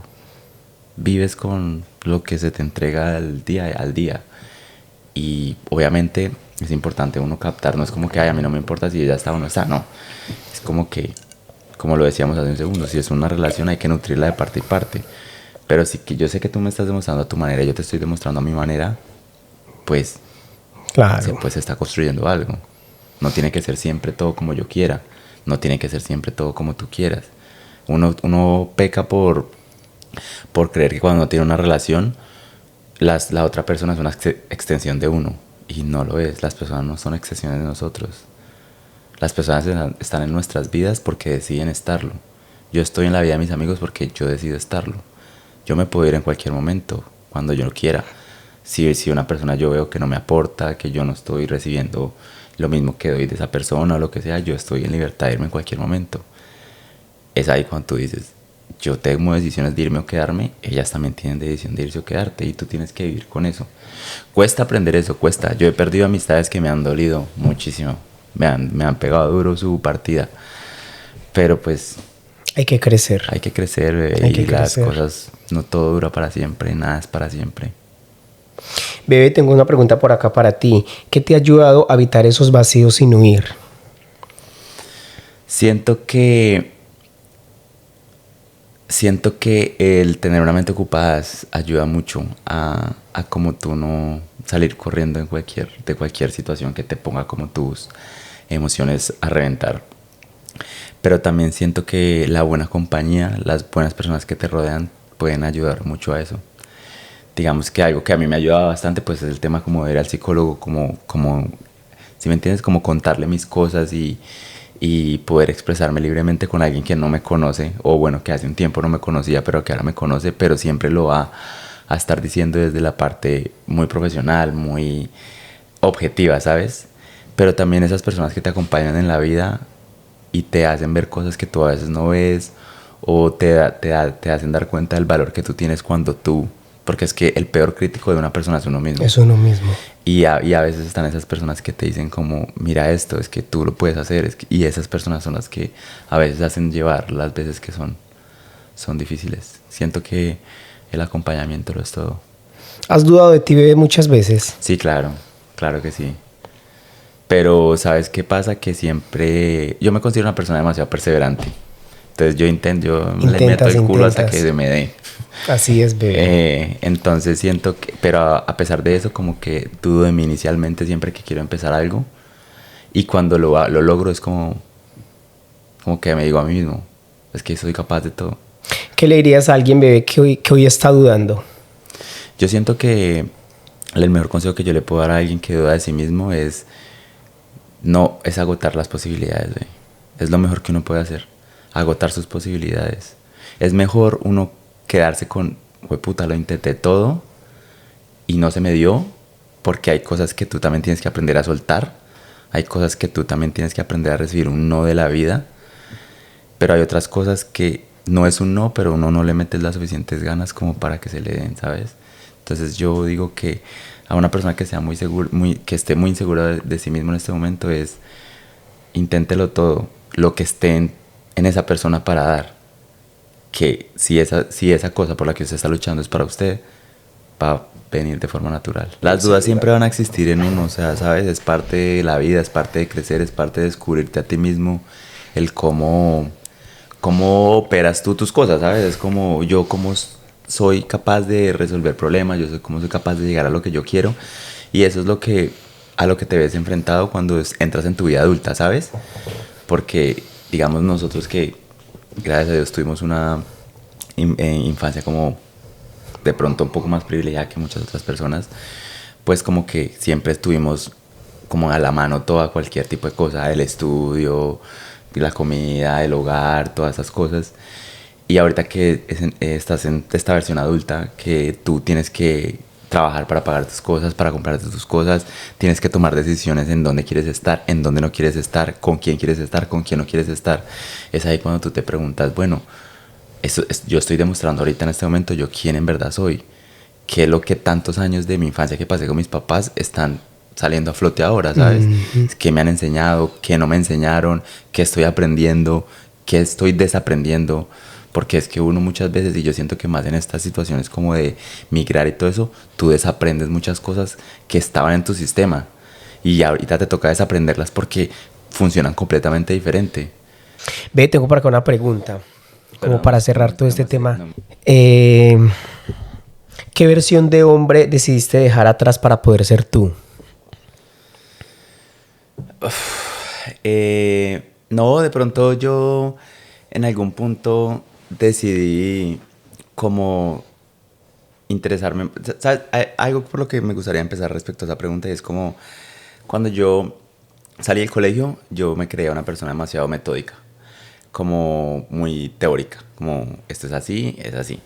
vives con lo que se te entrega al día. Y obviamente es importante uno captar, no es como que, ay, a mí no me importa si ella está o no está, no. Es como que, como lo decíamos hace un segundo, si es una relación hay que nutrirla de parte y parte. Pero si que yo sé que tú me estás demostrando a tu manera, yo te estoy demostrando a mi manera, pues... Claro. Pues se está construyendo algo. No tiene que ser siempre todo como yo quiera. No tiene que ser siempre todo como tú quieras. Uno peca por creer que cuando uno tiene una relación, la otra persona es una extensión de uno. Y no lo es. Las personas no son extensiones de nosotros. Las personas están en nuestras vidas porque deciden estarlo. Yo estoy en la vida de mis amigos porque yo decido estarlo. Yo me puedo ir en cualquier momento, cuando yo lo quiera. Si una persona yo veo que no me aporta, que yo no estoy recibiendo lo mismo que doy de esa persona o lo que sea, yo estoy en libertad de irme en cualquier momento. Es ahí cuando tú dices, yo tengo decisiones de irme o quedarme, ellas también tienen decisión de irse o quedarte y tú tienes que vivir con eso. Cuesta aprender eso, cuesta. Yo he perdido amistades que me han dolido muchísimo, me han pegado duro su partida, pero pues... Hay que crecer. Hay que crecer, y las cosas, no todo dura para siempre, nada es para siempre. Bebé, tengo una pregunta por acá para ti. ¿Qué te ha ayudado a evitar esos vacíos sin huir? Siento que el tener una mente ocupada ayuda mucho a como tú no salir corriendo de cualquier situación que te ponga como tus emociones a reventar. Pero también siento que la buena compañía, las buenas personas que te rodean pueden ayudar mucho a eso. Digamos que algo que a mí me ha ayudado bastante pues es el tema como de ir al psicólogo, como si me entiendes, como contarle mis cosas y poder expresarme libremente con alguien que no me conoce, o bueno, que hace un tiempo no me conocía, pero que ahora me conoce, pero siempre lo va a estar diciendo desde la parte muy profesional, muy objetiva, ¿sabes? Pero también esas personas que te acompañan en la vida y te hacen ver cosas que tú a veces no ves, o te hacen dar cuenta del valor que tú tienes cuando tú... Porque es que el peor crítico de una persona es uno mismo. Es uno mismo. Y a veces están esas personas que te dicen como, mira esto, es que tú lo puedes hacer. Y esas personas son las que a veces hacen llevar las veces que son difíciles. Siento que el acompañamiento lo es todo. ¿Has dudado de ti, bebé, muchas veces? Sí, claro que sí. Pero ¿sabes qué pasa? Que siempre... Yo me considero una persona demasiado perseverante. Entonces yo le meto el culo hasta que se me dé. Así es, bebé. Entonces siento que... Pero a pesar de eso, como que dudo de mí inicialmente siempre que quiero empezar algo. Y cuando lo logro es como que me digo a mí mismo, es que soy capaz de todo. ¿Qué le dirías a alguien, bebé, que hoy está dudando? Yo siento que el mejor consejo que yo le puedo dar a alguien que duda de sí mismo es agotar las posibilidades, güey. Es lo mejor que uno puede hacer. Agotar sus posibilidades. Es mejor uno quedarse con, puta, lo intenté todo y no se me dio, porque hay cosas que tú también tienes que aprender a soltar. Hay cosas que tú también tienes que aprender a recibir un no de la vida. Pero hay otras cosas que no es un no, pero uno no le metes las suficientes ganas como para que se le den, ¿sabes? Entonces yo digo que a una persona que sea que esté muy insegura de sí mismo en este momento es inténtelo todo, lo que esté en esa persona para dar. Que si esa cosa por la que usted está luchando es para usted, va a venir de forma natural. Las dudas siempre van a existir en uno, o sea, ¿sabes? Es parte de la vida, es parte de crecer, es parte de descubrirte a ti mismo, el cómo operas tú tus cosas, ¿sabes? Es como yo cómo soy capaz de resolver problemas, yo soy cómo soy capaz de llegar a lo que yo quiero, y eso es a lo que te ves enfrentado cuando entras en tu vida adulta, ¿sabes? Porque digamos nosotros que gracias a Dios tuvimos una infancia como de pronto un poco más privilegiada que muchas otras personas, pues como que siempre estuvimos como a la mano cualquier tipo de cosa, el estudio, la comida, el hogar, todas esas cosas. Y ahorita que estás en esta versión adulta, que tú tienes que trabajar para pagar tus cosas, para comprarte tus cosas, tienes que tomar decisiones en dónde quieres estar, en dónde no quieres estar, con quién quieres estar, con quién no quieres estar. Es ahí cuando tú te preguntas, bueno, yo estoy demostrando ahorita en este momento yo quién en verdad soy. Qué es lo que tantos años de mi infancia que pasé con mis papás están saliendo a flote ahora, ¿sabes? ¿Qué me han enseñado? ¿Qué no me enseñaron? ¿Qué estoy aprendiendo? ¿Qué estoy desaprendiendo? Porque es que uno muchas veces, y yo siento que más en estas situaciones como de migrar y todo eso, tú desaprendes muchas cosas que estaban en tu sistema y ahorita te toca desaprenderlas porque funcionan completamente diferente. Ve, tengo por acá una pregunta, como para cerrar todo este tema. ¿Qué versión de hombre decidiste dejar atrás para poder ser tú? No, de pronto yo en algún punto decidí como interesarme. ¿Sabes? Hay algo por lo que me gustaría empezar respecto a esa pregunta y es como cuando yo salí del colegio, yo me creía una persona demasiado metódica, como muy teórica, como esto es así,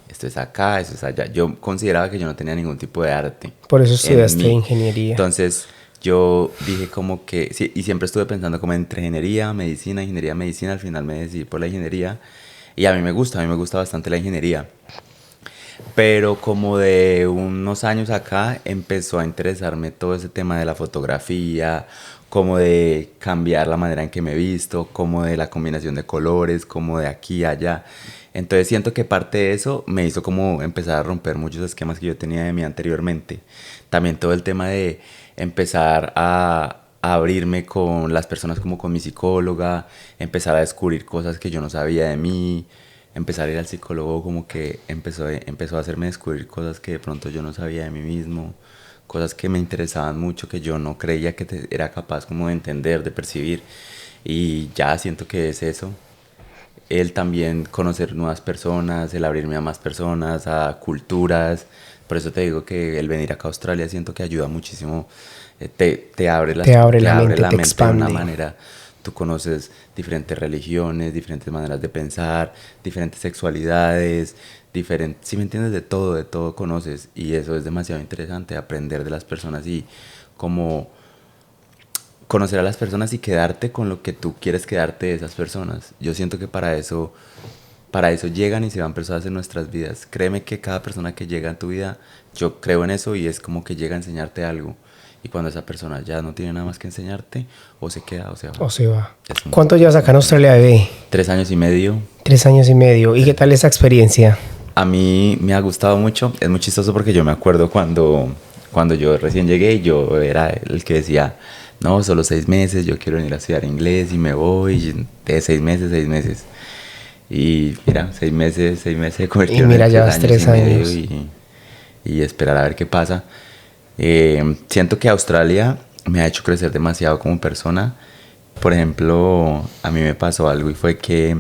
esto es acá, esto es allá. Yo consideraba que yo no tenía ningún tipo de arte. Por eso estudiaste ingeniería. Entonces yo dije como que, sí, y siempre estuve pensando como entre ingeniería, medicina, al final me decidí por la ingeniería y a mí me gusta bastante la ingeniería. Pero como de unos años acá empezó a interesarme todo ese tema de la fotografía, como de cambiar la manera en que me he visto, como de la combinación de colores, como de aquí a allá. Entonces siento que parte de eso me hizo como empezar a romper muchos esquemas que yo tenía de mí anteriormente. También todo el tema de empezar a abrirme con las personas como con mi psicóloga, empezar a descubrir cosas que yo no sabía de mí, empezar a ir al psicólogo como que empezó a hacerme descubrir cosas que de pronto yo no sabía de mí mismo, cosas que me interesaban mucho, que yo no creía que era capaz como de entender, de percibir, y ya siento que es eso. El también conocer nuevas personas, el abrirme a más personas, a culturas. Por eso te digo que el venir acá a Australia siento que ayuda muchísimo, te abre la mente, te expande de una manera. Tú conoces diferentes religiones, diferentes maneras de pensar, diferentes sexualidades, si me entiendes, de todo conoces, y eso es demasiado interesante, aprender de las personas y como conocer a las personas y quedarte con lo que tú quieres quedarte de esas personas. Yo siento que para eso llegan y se van personas en nuestras vidas. Créeme que cada persona que llega en tu vida, yo creo en eso y es como que llega a enseñarte algo. Y cuando esa persona ya no tiene nada más que enseñarte, o se queda o se va. O se va. ¿Cuánto llevas acá en Australia, bebé? 3 años y medio. 3 años y medio. ¿Y qué tal esa experiencia? A mí me ha gustado mucho. Es muy chistoso porque yo me acuerdo cuando yo recién llegué, yo era el que decía, no, solo 6 meses, yo quiero venir a estudiar inglés y me voy. De 6 meses. Y mira, 6 meses se convirtió en 3 años. Y esperar a ver qué pasa. Siento que Australia me ha hecho crecer demasiado como persona. Por ejemplo, a mí me pasó algo y fue que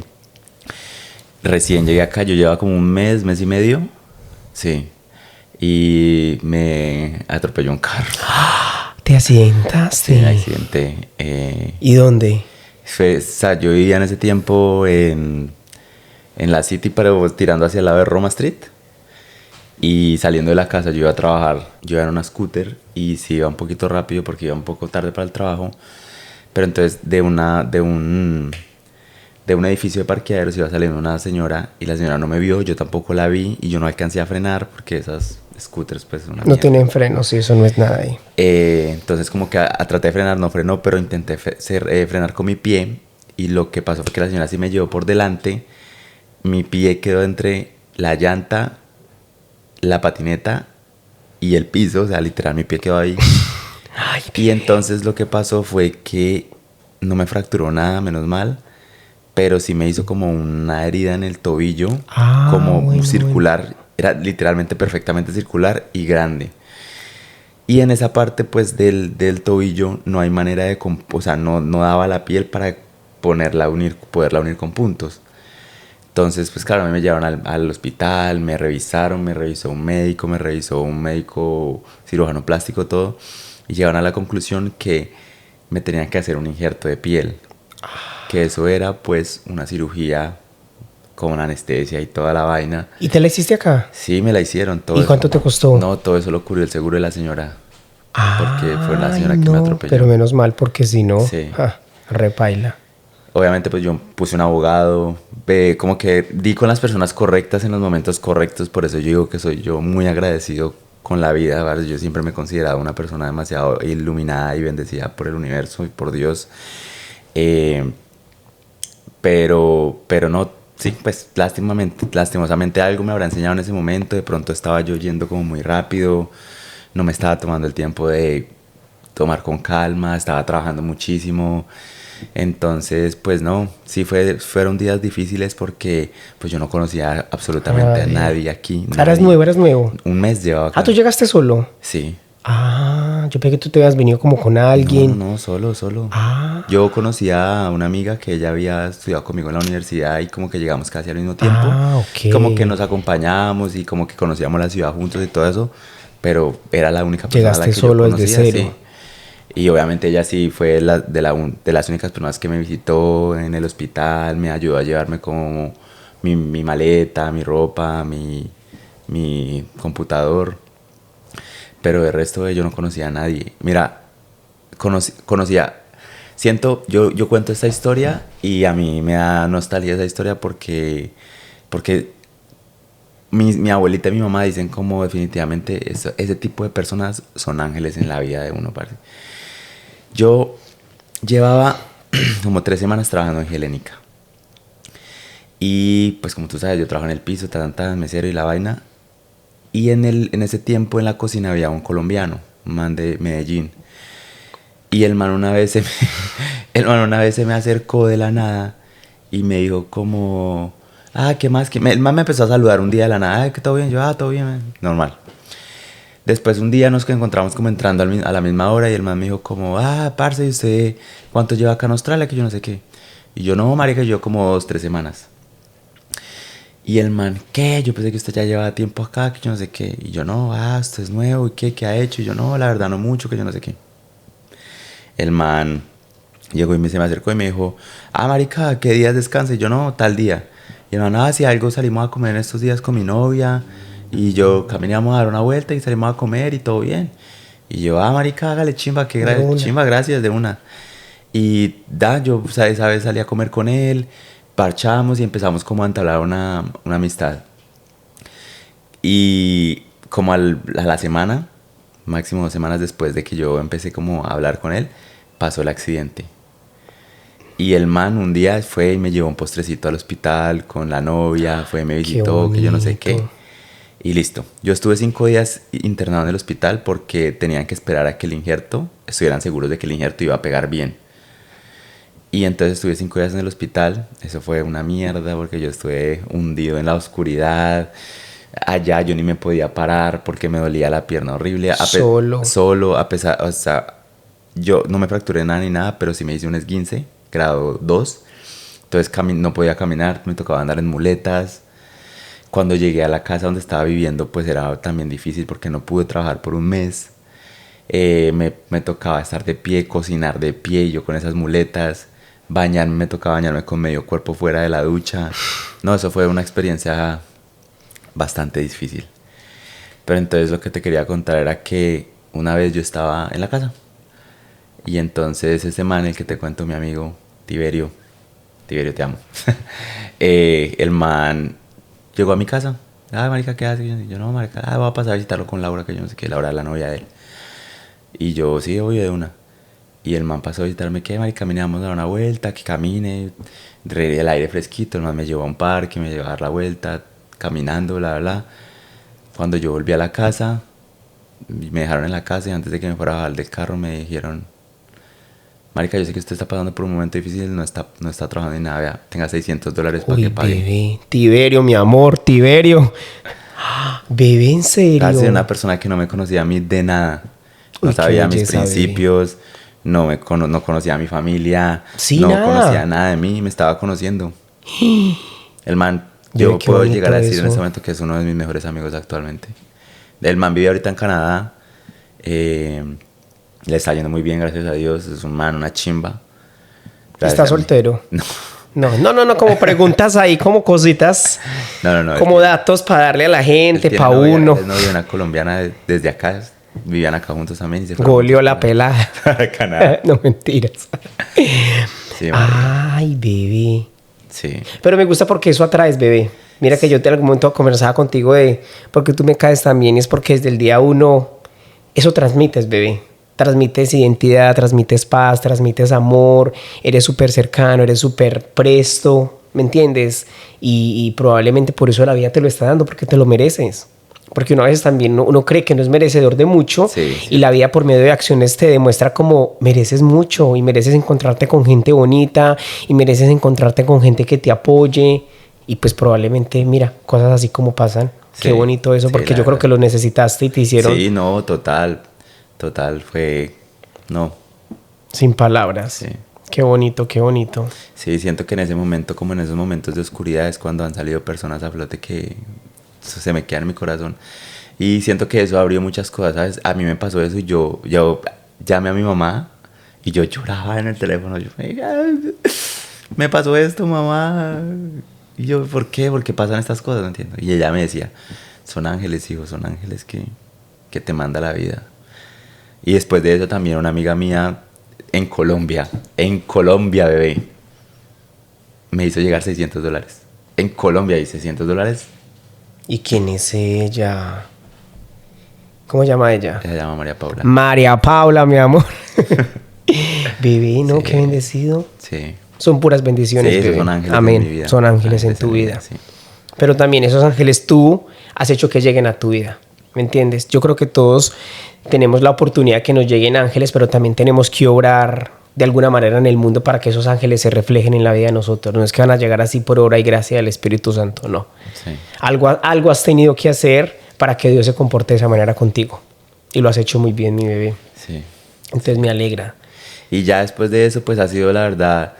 recién llegué acá, yo llevaba como un mes y medio, sí, y me atropelló un carro. ¿Te accidentaste? Sí, me accidenté. ¿Y dónde? O sea, yo vivía en ese tiempo en la City, pero tirando hacia el lado de Roma Street. Y saliendo de la casa yo iba a trabajar, yo iba en una scooter y sí iba un poquito rápido porque iba un poco tarde para el trabajo, pero entonces de un edificio de parqueaderos iba saliendo una señora y la señora no me vio, yo tampoco la vi y yo no alcancé a frenar porque esas scooters pues una no tienen frenos y eso no es nada ahí. Entonces como que traté de frenar, no frenó, pero intenté frenar con mi pie y lo que pasó fue que la señora sí me llevó por delante, mi pie quedó entre la llanta, la patineta y el piso, o sea, literal mi pie quedó ahí. Ay, y entonces lo que pasó fue que no me fracturó nada, menos mal, pero sí me hizo como una herida en el tobillo, como circular, era literalmente perfectamente circular y grande. Y en esa parte pues del tobillo no hay manera de, o sea, no daba la piel para poderla unir con puntos. Entonces, pues claro, a mí me llevaron al hospital, me revisó un médico cirujano plástico, todo, y llegaron a la conclusión que me tenían que hacer un injerto de piel, que eso era pues una cirugía con anestesia y toda la vaina. ¿Y te la hiciste acá? Sí, me la hicieron todo. ¿Y cuánto te costó? No, todo eso lo cubrió el seguro de la señora, porque fue la señora que me atropelló. Pero menos mal, porque si no, sí. Repaila. obviamente pues yo puse un abogado, como que di con las personas correctas en los momentos correctos, por eso yo digo que soy yo muy agradecido con la vida, ¿vale? Yo siempre me he considerado una persona demasiado iluminada y bendecida por el universo y por Dios. Pero no, sí, pues lastimosamente algo me habrá enseñado en ese momento. De pronto estaba yo yendo como muy rápido, no me estaba tomando el tiempo de tomar con calma, estaba trabajando muchísimo. Entonces, pues no, sí fueron días difíciles porque pues yo no conocía absolutamente a nadie aquí. Eras nuevo. Un mes llevaba acá. Ah, ¿tú llegaste solo? Sí. Ah, yo pensé que tú te habías venido como con alguien. No, solo. Ah. Yo conocía a una amiga que ella había estudiado conmigo en la universidad y como que llegamos casi al mismo tiempo. Ah, ok. Como que nos acompañábamos y como que conocíamos la ciudad juntos y todo eso, pero era la única persona a la que solo yo conocía. desde cero. Sí. Y obviamente ella sí fue de las únicas personas que me visitó en el hospital, me ayudó a llevarme como mi maleta, mi ropa, mi computador. Pero de resto yo no conocía a nadie. Mira, conocía... Yo cuento esta historia y a mí me da nostalgia esa historia porque mi abuelita y mi mamá dicen como definitivamente ese tipo de personas son ángeles en la vida de uno, parce. Yo llevaba como 3 semanas trabajando en Helénica. Y pues como tú sabes, yo trabajo en el piso, mesero y la vaina. Y en ese tiempo en la cocina había un colombiano, un man de Medellín. Y el man una vez se me acercó de la nada y me dijo como... ¿qué más? El man me empezó a saludar un día de la nada. ¿Que todo bien? Yo, todo bien, man. Normal. Después un día nos encontramos como entrando a la misma hora y el man me dijo como, parce, ¿y usted cuánto lleva acá en Australia? Que yo no sé qué. Y yo, no, marica, yo como 2-3 semanas. Y el man, ¿qué? Yo pensé que usted ya llevaba tiempo acá, que yo no sé qué. Y yo, no, usted es nuevo, ¿y qué? ¿Qué ha hecho? Y yo, no, la verdad no mucho, que yo no sé qué. El man llegó y se me acercó y me dijo, marica, ¿qué días descansa? Y yo, no, tal día. Y el man, si algo salimos a comer en estos días con mi novia. Y yo caminamos a dar una vuelta y salimos a comer y todo bien. Y yo, marica, hágale chimba, chimba, gracias, de una. Y yo esa vez salí a comer con él, parchamos y empezamos como a entablar una amistad. Y como a la semana, máximo 2 semanas después de que yo empecé como a hablar con él, pasó el accidente. Y el man un día fue y me llevó un postrecito al hospital con la novia, me visitó, que yo no sé qué. Y listo. Yo estuve 5 días internado en el hospital porque tenían que esperar a que el injerto, estuvieran seguros de que el injerto iba a pegar bien. Y entonces estuve 5 días en el hospital. Eso fue una mierda porque yo estuve hundido en la oscuridad. Allá yo ni me podía parar porque me dolía la pierna horrible. Solo, a pesar, o sea, yo no me fracturé nada ni nada, pero sí me hice un esguince, grado 2. Entonces no podía caminar, me tocaba andar en muletas. Cuando llegué a la casa donde estaba viviendo, pues era también difícil porque no pude trabajar por un mes. Me tocaba estar de pie, cocinar de pie, yo con esas muletas. Me tocaba bañarme con medio cuerpo fuera de la ducha. No, eso fue una experiencia bastante difícil. Pero entonces lo que te quería contar era que una vez yo estaba en la casa. Y entonces ese man, el que te cuento, mi amigo Tiberio, te amo. El man llegó a mi casa. Marica, ¿qué hace? Yo, no, marica, voy a pasar a visitarlo con Laura, que yo no sé qué, Laura es la novia de él. Y yo, sí, voy de una. Y el man pasó a visitarme, ¿qué, marica? Caminamos a dar una vuelta, que camine, el aire fresquito. El man me llevó a un parque, me llevó a dar la vuelta, caminando, bla, bla. Cuando yo volví a la casa, me dejaron en la casa y antes de que me fuera a bajar del carro me dijeron, marica, yo sé que usted está pasando por un momento difícil, no está trabajando ni nada, vea, tenga $600 para que pague. Bebé, Tiberio, mi amor, Tiberio. Bebé, ¿en serio? Casi una persona que no me conocía a mí de nada. No sabía mis principios, no conocía a mi familia, no conocía nada de mí, me estaba conociendo. El man, yo puedo llegar a decir en este momento que es uno de mis mejores amigos actualmente. El man vive ahorita en Canadá. Le está yendo muy bien, gracias a Dios. Es un man, una chimba. ¿Está soltero? No, como preguntas ahí, como cositas. No. Como datos para darle a la gente, para uno. Es novia de una colombiana desde acá. Vivían acá juntos también. Goleó la pelada. Canadá. No, mentiras. Sí, Ay, bebé. Sí. Pero me gusta porque eso atraes, bebé. Mira que yo en algún momento conversaba contigo de porque tú me caes también y es porque desde el día uno eso transmites, bebé. Transmites identidad, transmites paz, transmites amor, eres súper cercano, eres súper presto, ¿me entiendes? Y probablemente por eso la vida te lo está dando, porque te lo mereces. Porque uno a veces también uno cree que no es merecedor de mucho, Sí. y la vida por medio de acciones te demuestra como mereces mucho y mereces encontrarte con gente bonita y mereces encontrarte con gente que te apoye y pues probablemente, mira, cosas así como pasan. Sí, Qué bonito eso, sí, porque la yo creo verdad. que lo necesitaste y te hicieron Sí, no, total, fue, no, sin palabras. sí. Qué bonito, qué bonito. Sí, siento que en ese momento, como en esos momentos de oscuridad, es cuando han salido personas a flote que se me quedan en mi corazón. Y siento que eso abrió muchas cosas, ¿sabes? A mí me pasó eso y yo llamé a mi mamá y yo lloraba en el teléfono. Yo, me pasó esto, mamá. Y yo, ¿por qué? ¿Por qué pasan estas cosas? No entiendo. Y ella me decía, son ángeles, hijo, son ángeles que te manda la vida. Y después de eso también una amiga mía en Colombia, bebé, me hizo llegar $600. En Colombia, y $600, ¿Y quién es ella? ¿Cómo se llama ella? ella se llama María Paula. María Paula, mi amor. Bebé, ¿no? Sí. Qué bendecido. Sí. Son puras bendiciones, Sí, esos bebé. son ángeles Amén. en mi vida. Son ángeles en tu mi vida. sí. Pero también esos ángeles tú has hecho que lleguen a tu vida. ¿Me entiendes? Yo creo que todos tenemos la oportunidad que nos lleguen ángeles, pero también tenemos que obrar de alguna manera en el mundo para que esos ángeles se reflejen en la vida de nosotros. No es que van a llegar así por obra y gracia del Espíritu Santo, no. Sí. Algo has tenido que hacer para que Dios se comporte de esa manera contigo. Y lo has hecho muy bien, mi bebé. Sí. Entonces me alegra. Y ya después de eso, pues ha sido la verdad,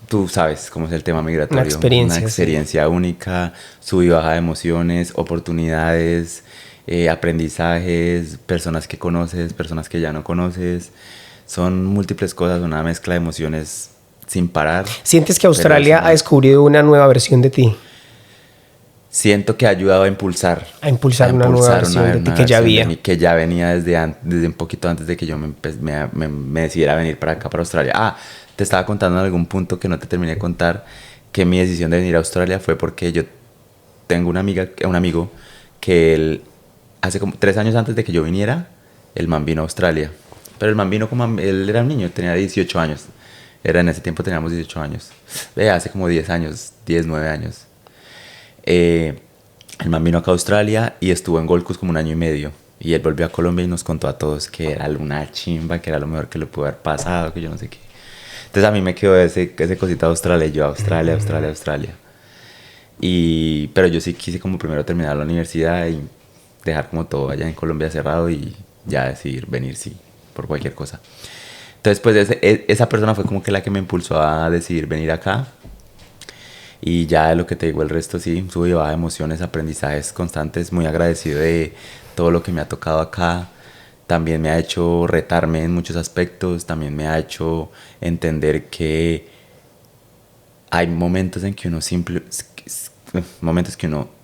tú sabes cómo es el tema migratorio. Una experiencia única, sub y baja de emociones, oportunidades, aprendizajes, personas que conoces, personas que ya no conoces. Son múltiples cosas, una mezcla de emociones sin parar. ¿Sientes que Australia ha descubrido una nueva versión de ti? Siento que ha ayudado a impulsar. A impulsar una nueva versión de ti que ya había. Que ya venía desde un poquito antes de que yo me decidiera venir para acá, para Australia. Te estaba contando en algún punto que no te terminé de contar que mi decisión de venir a Australia fue porque yo tengo un amigo que él, hace como 3 años antes de que yo viniera, el man vino a Australia. Pero el man vino como, él era un niño, tenía 18 años. En ese tiempo teníamos 18 años. Hace como 10 años, 10, 9 años. El man vino acá a Australia y estuvo en Gold Coast como 1 año y medio. Y él volvió a Colombia y nos contó a todos que era una chimba, que era lo mejor que le pudo haber pasado, que yo no sé qué. Entonces a mí me quedó ese cosita de Australia, y yo Australia. Pero yo sí quise como primero terminar la universidad y dejar como todo allá en Colombia cerrado y ya decidir venir, sí, por cualquier cosa. Entonces pues esa persona fue como que la que me impulsó a decidir venir acá. Y ya de lo que te digo, el resto sí, sub y baja de emociones, aprendizajes constantes, muy agradecido de todo lo que me ha tocado acá. También me ha hecho retarme en muchos aspectos, también me ha hecho entender que hay momentos en que uno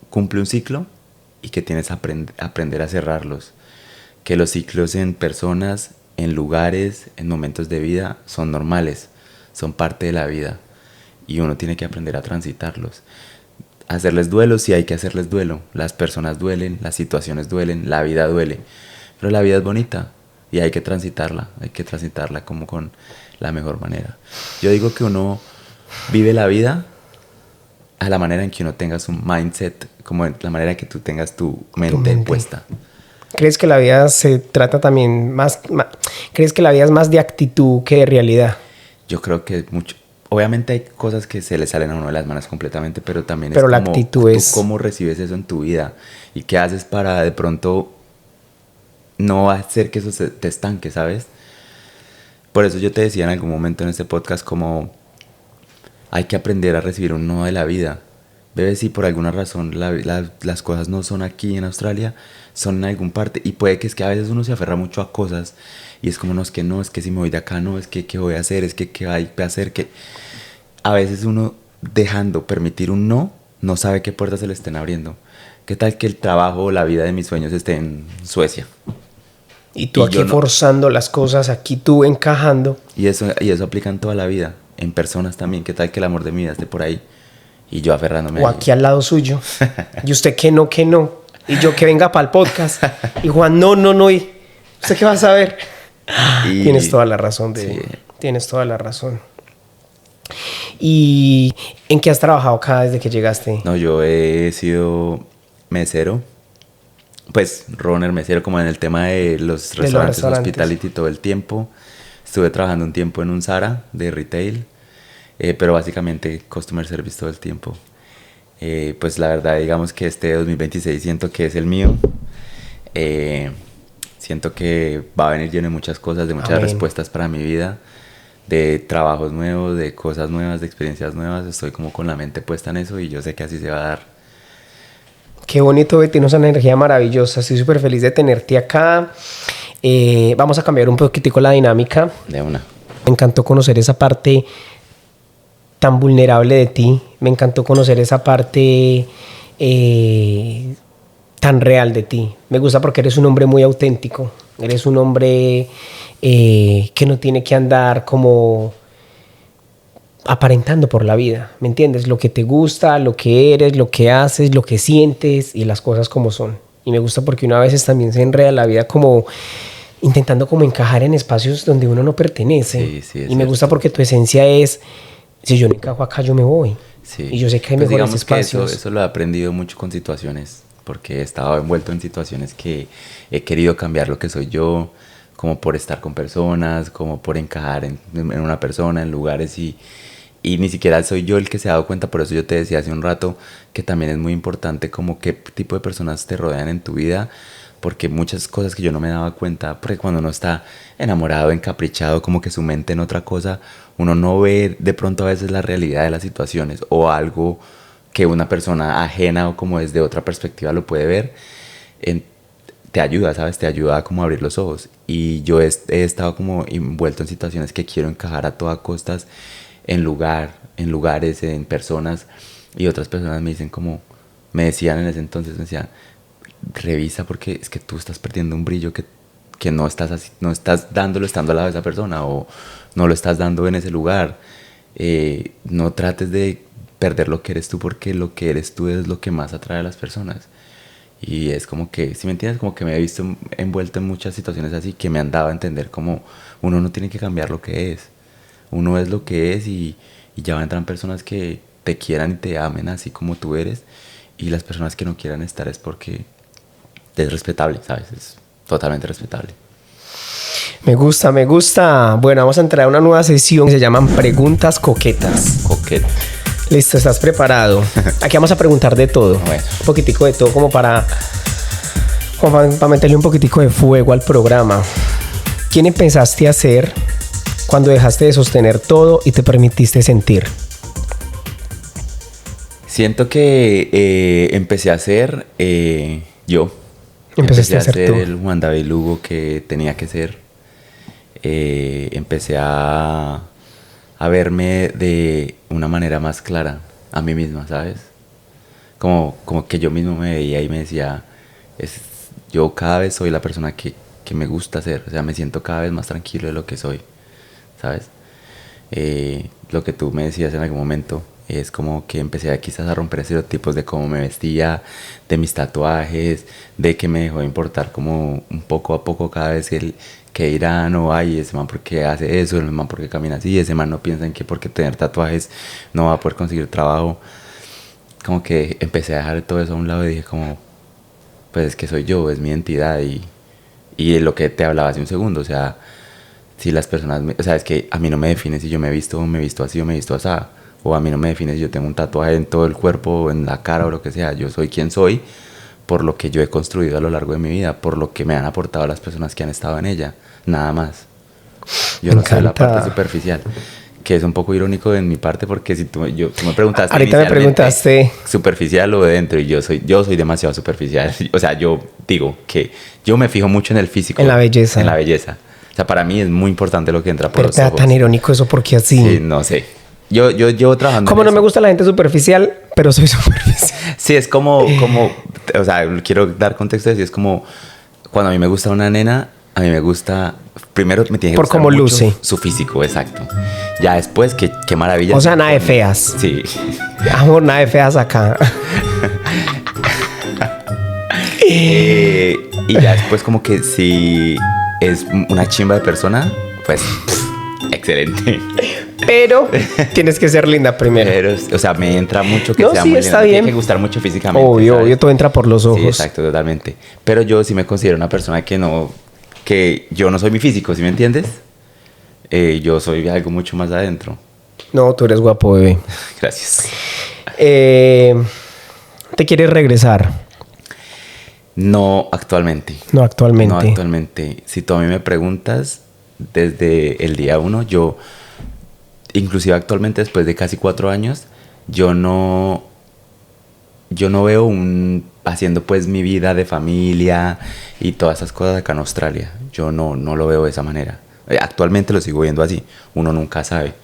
cumple un ciclo y que tienes que aprender a cerrarlos. Que los ciclos en personas, en lugares, en momentos de vida son normales, son parte de la vida. Y uno tiene que aprender a transitarlos. Hacerles duelo, sí hay que hacerles duelo. Las personas duelen, las situaciones duelen, la vida duele. Pero la vida es bonita y hay que transitarla como con la mejor manera. Yo digo que uno vive la vida a la manera en que uno tenga su mindset, como la manera en que tú tengas tu mente puesta. ¿Crees que la vida se trata también ¿crees que la vida es más de actitud que de realidad? Yo creo que es mucho. Obviamente hay cosas que se le salen a uno de las manos completamente, pero también pero es la como actitud es cómo recibes eso en tu vida y qué haces para de pronto no hacer que eso te estanque, ¿sabes? Por eso yo te decía en algún momento en este podcast como hay que aprender a recibir un no de la vida. Bebé, si por alguna razón las cosas no son aquí en Australia, son en algún parte. Y puede que es que a veces uno se aferra mucho a cosas y es como, no, es que si me voy de acá, no, es que qué voy a hacer, es que qué hay que hacer, que a veces uno permitir un no sabe qué puertas se le estén abriendo. ¿Qué tal que el trabajo o la vida de mis sueños esté en Suecia? Y tú aquí forzando las cosas, aquí tú encajando. Y eso aplica en toda la vida. en personas también. ¿Qué tal que el amor de mi vida esté por ahí? Y yo aferrándome O ahí. aquí al lado suyo. Y usted que no. Y yo que venga para el podcast. Y Juan, no. ¿Y usted qué va a saber? Tienes toda la razón, sí. Tienes toda la razón. ¿Y en qué has trabajado acá desde que llegaste? No, yo he sido mesero. Pues, runner, mesero, como en el tema de los restaurantes, hospitality todo el tiempo. Estuve trabajando un tiempo en un Zara de retail, pero básicamente customer service todo el tiempo. Pues la verdad, digamos que este 2026 siento que es el mío. Siento que va a venir lleno de muchas cosas, de muchas Amén. respuestas para mi vida, de trabajos nuevos, de cosas nuevas, de experiencias nuevas. Estoy como con la mente puesta en eso y yo sé que así se va a dar. Qué bonito, tienes una energía maravillosa. Estoy súper feliz de tenerte acá. Vamos a cambiar un poquitico la dinámica. De una. Me encantó conocer esa parte tan vulnerable de ti. Me encantó conocer esa parte tan real de ti. Me gusta porque eres un hombre muy auténtico. Eres un hombre que no tiene que andar como aparentando por la vida, ¿me entiendes? Lo que te gusta, lo que eres, lo que haces, lo que sientes y las cosas como son. Y me gusta porque una vez también se enreda la vida como intentando como encajar en espacios donde uno no pertenece. Sí, y me gusta porque tu esencia es, si yo no encajo acá, yo me voy. Sí. Y yo sé que hay pues mejores digamos espacios. Que eso lo he aprendido mucho con situaciones, porque he estado envuelto en situaciones que he querido cambiar lo que soy yo, como por estar con personas, como por encajar en una persona, en lugares y ni siquiera soy yo el que se ha dado cuenta. Por eso yo te decía hace un rato que también es muy importante como qué tipo de personas te rodean en tu vida, porque muchas cosas que yo no me daba cuenta, porque cuando uno está enamorado, encaprichado, como que su mente en otra cosa, uno no ve de pronto a veces la realidad de las situaciones o algo que una persona ajena o como desde otra perspectiva lo puede ver. Te ayuda, ¿sabes? Te ayuda como a abrir los ojos. Y yo he estado como envuelto en situaciones que quiero encajar a todas costas, en lugares, en personas, y otras personas me dicen como, me decían en ese entonces, me decían, revisa porque es que tú estás perdiendo un brillo que no estás dándolo estando al lado de esa persona, o no lo estás dando en ese lugar. No trates de perder lo que eres tú, porque lo que eres tú es lo que más atrae a las personas. Y es como que, si me entiendes, como que me he visto envuelto en muchas situaciones así que me han dado a entender como uno no tiene que cambiar lo que es. Uno es lo que es y ya vendrán personas que te quieran y te amen así como tú eres, y las personas que no quieran estar es porque es respetable, ¿sabes? Es totalmente respetable. Me gusta. Bueno, vamos a entrar a una nueva sesión que se llaman Preguntas Coquetas. Coquete. Listo, ¿estás preparado? Aquí vamos a preguntar de todo. Bueno. Un poquitico de todo como para meterle un poquitico de fuego al programa. ¿Quién empezaste a ser cuando dejaste de sostener todo y te permitiste sentir? Siento que empecé a ser yo. Empezaste a ser tú. El Juan David Lugo que tenía que ser. Empecé a verme de una manera más clara a mí misma, ¿sabes? Como que yo mismo me veía y me decía, yo cada vez soy la persona que me gusta ser. O sea, me siento cada vez más tranquilo de lo que soy, ¿sabes? Lo que tú me decías en algún momento es como que empecé a quizás a romper estereotipos de cómo me vestía, de mis tatuajes, de que me dejó de importar como un poco a poco cada vez que dirán, o ay, ese man porque hace eso, ese man porque camina así, ese man no piensa en que porque tener tatuajes no va a poder conseguir trabajo. Como que empecé a dejar todo eso a un lado y dije como, pues es que soy yo, es mi identidad, y lo que te hablaba hace un segundo, o sea, si las personas, o sea, es que a mí no me define si yo me he visto así o me he visto así, o a mí no me define si yo tengo un tatuaje en todo el cuerpo o en la cara o lo que sea. Yo soy quien soy por lo que yo he construido a lo largo de mi vida, por lo que me han aportado las personas que han estado en ella, nada más. Yo no soy la parte superficial, que es un poco irónico en mi parte, porque si tú me preguntaste ahorita me preguntaste superficial o de dentro, y yo soy demasiado superficial. O sea, yo digo que yo me fijo mucho en el físico, en la belleza. O sea, para mí es muy importante lo que entra por los ojos. Tan irónico eso, porque así. Sí, no sé. Yo llevo trabajando. Como en no eso. me gusta la gente superficial, pero soy superficial. Sí, es como, o sea, quiero dar contexto de eso. Es como cuando a mí me gusta una nena, a mí me gusta primero me tiene que Por gustar cómo mucho luce. su físico, exacto. Ya después, qué maravilla. O sea, nada de feas. Sí. Amor, nada de feas acá. Y ya después como que si es una chimba de persona, pues excelente. Pero tienes que ser linda primero. Pero, o sea, me entra mucho que No, sea sí, muy está linda. Me bien. tiene que gustar mucho físicamente. Obvio, ¿sabes? obvio, todo entra por los ojos. Sí, exacto, totalmente. Pero yo sí me considero una persona que yo no soy mi físico, ¿sí me entiendes? Yo soy algo mucho más adentro. No, tú eres guapo, bebé. Gracias. ¿Te quieres regresar? No actualmente. No, actualmente. No actualmente. Si tú a mí me preguntas, desde el día 1, yo, inclusive actualmente después de casi 4 años, yo no veo haciendo pues mi vida de familia y todas esas cosas acá en Australia. Yo no lo veo de esa manera. Actualmente lo sigo viendo así. Uno nunca sabe.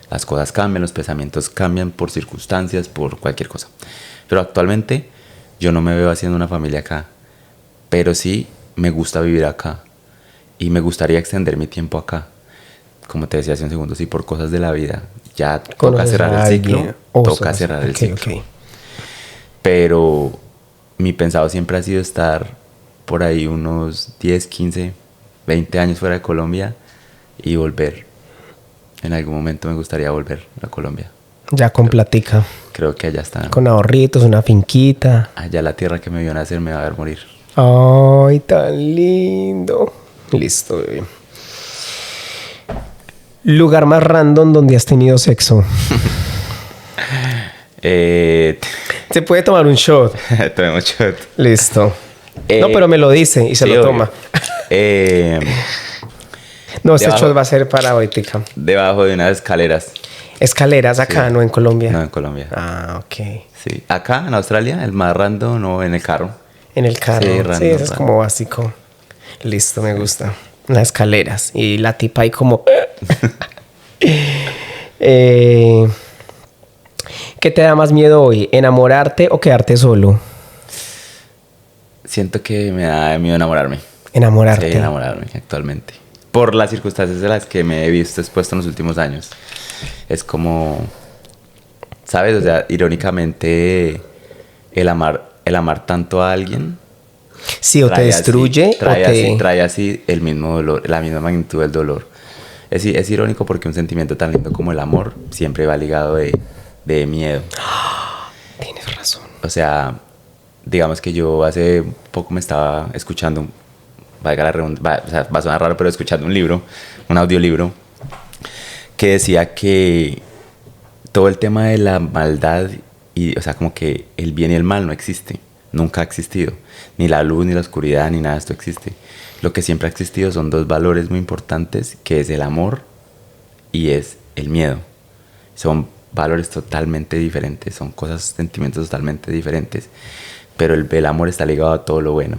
Las cosas cambian, los pensamientos cambian por circunstancias, por cualquier cosa. Pero actualmente yo no me veo haciendo una familia acá. Pero sí me gusta vivir acá. Y me gustaría extender mi tiempo acá. Como te decía hace un segundo, sí, por cosas de la vida. Ya toca cerrar el ciclo. Toca cerrar el ciclo. Okay. Pero mi pensado siempre ha sido estar por ahí unos 10, 15, 20 años fuera de Colombia y volver. En algún momento me gustaría volver a Colombia. Ya con platica. Creo que allá está. Con ahorritos, una finquita. Allá la tierra que me vio nacer me va a ver morir. Ay, tan lindo. Listo, bebé. Lugar más random donde has tenido sexo. Se puede tomar un shot. Tomemos shot. Listo. No, pero me lo dice y se lo toma. No, este shot va a ser para ahorita. Debajo de unas escaleras. Escaleras acá, Sí. no en Colombia. No, en Colombia. Ah, ok. Sí. Acá en Australia, el más random, no, en el carro. En el carro. Sí, Sí, random, eso es como básico. Listo, me gusta. Las escaleras. Y la tipa ahí como... ¿Qué te da más miedo hoy? ¿Enamorarte o quedarte solo? Siento que me da miedo enamorarme. Enamorarte. Sí, enamorarme actualmente. Por las circunstancias de las que me he visto expuesto en los últimos años. Es como... ¿Sabes? O sea, irónicamente, el amar tanto a alguien... Sí, o te destruye trae así el mismo dolor, la misma magnitud del dolor. Es irónico porque un sentimiento tan lindo como el amor siempre va ligado de miedo. Tienes razón. O sea, digamos que yo hace poco me estaba escuchando, o sea, va a sonar raro, pero escuchando un audiolibro, que decía que todo el tema de la maldad, o sea, como que el bien y el mal no existe, nunca ha existido. Ni la luz, ni la oscuridad, ni nada de esto existe. Lo que siempre ha existido son dos valores muy importantes, que es el amor y es el miedo. Son valores totalmente diferentes, son sentimientos totalmente diferentes. Pero el amor está ligado a todo lo bueno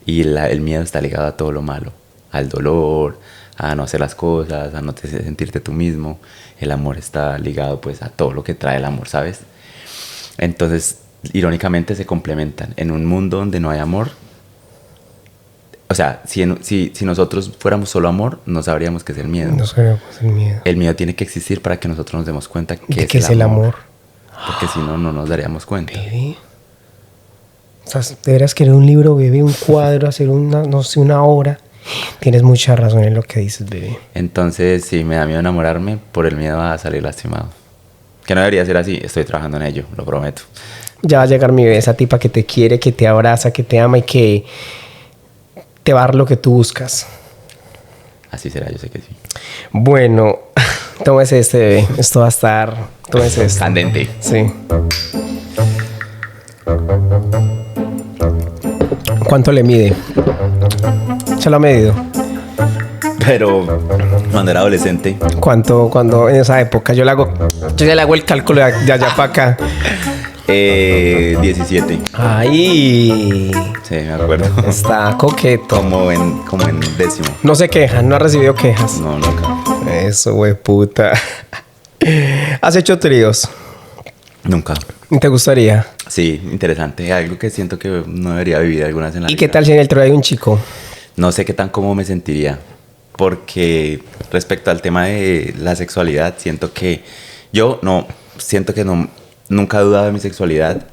y el miedo está ligado a todo lo malo, al dolor, a no hacer las cosas, a no sentirte tú mismo. El amor está ligado pues a todo lo que trae el amor, ¿sabes? Entonces, irónicamente se complementan. En un mundo donde no hay amor, o sea, si nosotros fuéramos solo amor, no sabríamos qué es el miedo. No sabríamos el miedo. El miedo tiene que existir para que nosotros nos demos cuenta ¿De qué es el amor? Porque si no, no nos daríamos cuenta. Bebé. O sea, deberías querer un libro, bebé, un cuadro, hacer una obra. Tienes mucha razón en lo que dices, bebé. Entonces, sí, me da miedo enamorarme por el miedo a salir lastimado. Que no debería ser así, estoy trabajando en ello, lo prometo. Ya va a llegar mi bebé, esa tipa que te quiere, que te abraza, que te ama y que te va a dar lo que tú buscas. Así será, yo sé que sí. Bueno, tómese este, bebé. Esto va a estar... Tómese este. Candente. Sí. ¿Cuánto le mide? ¿Se lo ha medido? Pero cuando era adolescente. ¿Cuánto cuando en esa época? Yo ya le hago el cálculo de allá para acá. 17. Ay. Sí, me acuerdo. Está coqueto. Como en décimo. No se quejan, no ha recibido quejas. No, nunca. Eso, güey, puta. ¿Has hecho tríos? Nunca. ¿Te gustaría? Sí, interesante. Algo que siento que no debería vivir alguna vez en la ¿Y vida. qué tal si en el trío hay un chico? No sé qué tan cómodo me sentiría. porque respecto al tema de la sexualidad, siento que nunca he dudado de mi sexualidad.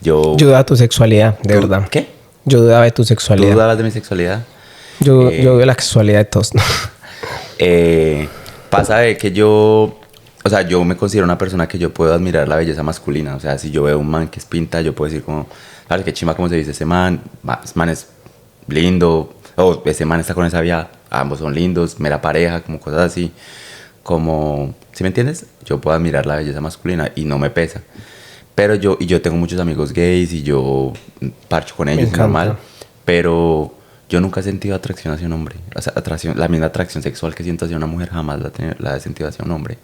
Yo dudaba de tu sexualidad, de verdad. ¿Qué? Yo dudaba de tu ¿Tú sexualidad. dudabas de mi sexualidad? Yo dudo de la sexualidad de todos. Pasa de que o sea, yo me considero una persona que yo puedo admirar la belleza masculina. O sea, si yo veo un man que es pinta, yo puedo decir como, vale, qué chimba, ¿cómo se dice? Ese man es lindo, o ese man está con esa vieja, ambos son lindos, mera pareja, como cosas así. Como, ¿sí me entiendes? Yo puedo admirar la belleza masculina y no me pesa. Pero yo tengo muchos amigos gays y yo parcho con ellos, es normal. Pero yo nunca he sentido atracción hacia un hombre. O sea, la misma atracción sexual que siento hacia una mujer jamás la he sentido hacia un hombre.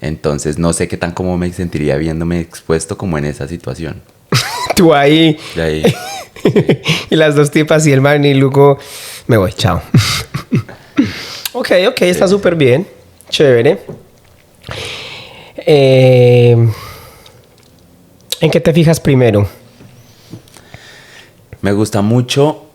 Entonces no sé qué tan cómodo me sentiría viéndome expuesto como en esa situación. Tú ahí. Y ahí. Y las dos tipas y el man y luego me voy, chao. Ok, está súper bien. Chévere. ¿En qué te fijas primero? Me gusta mucho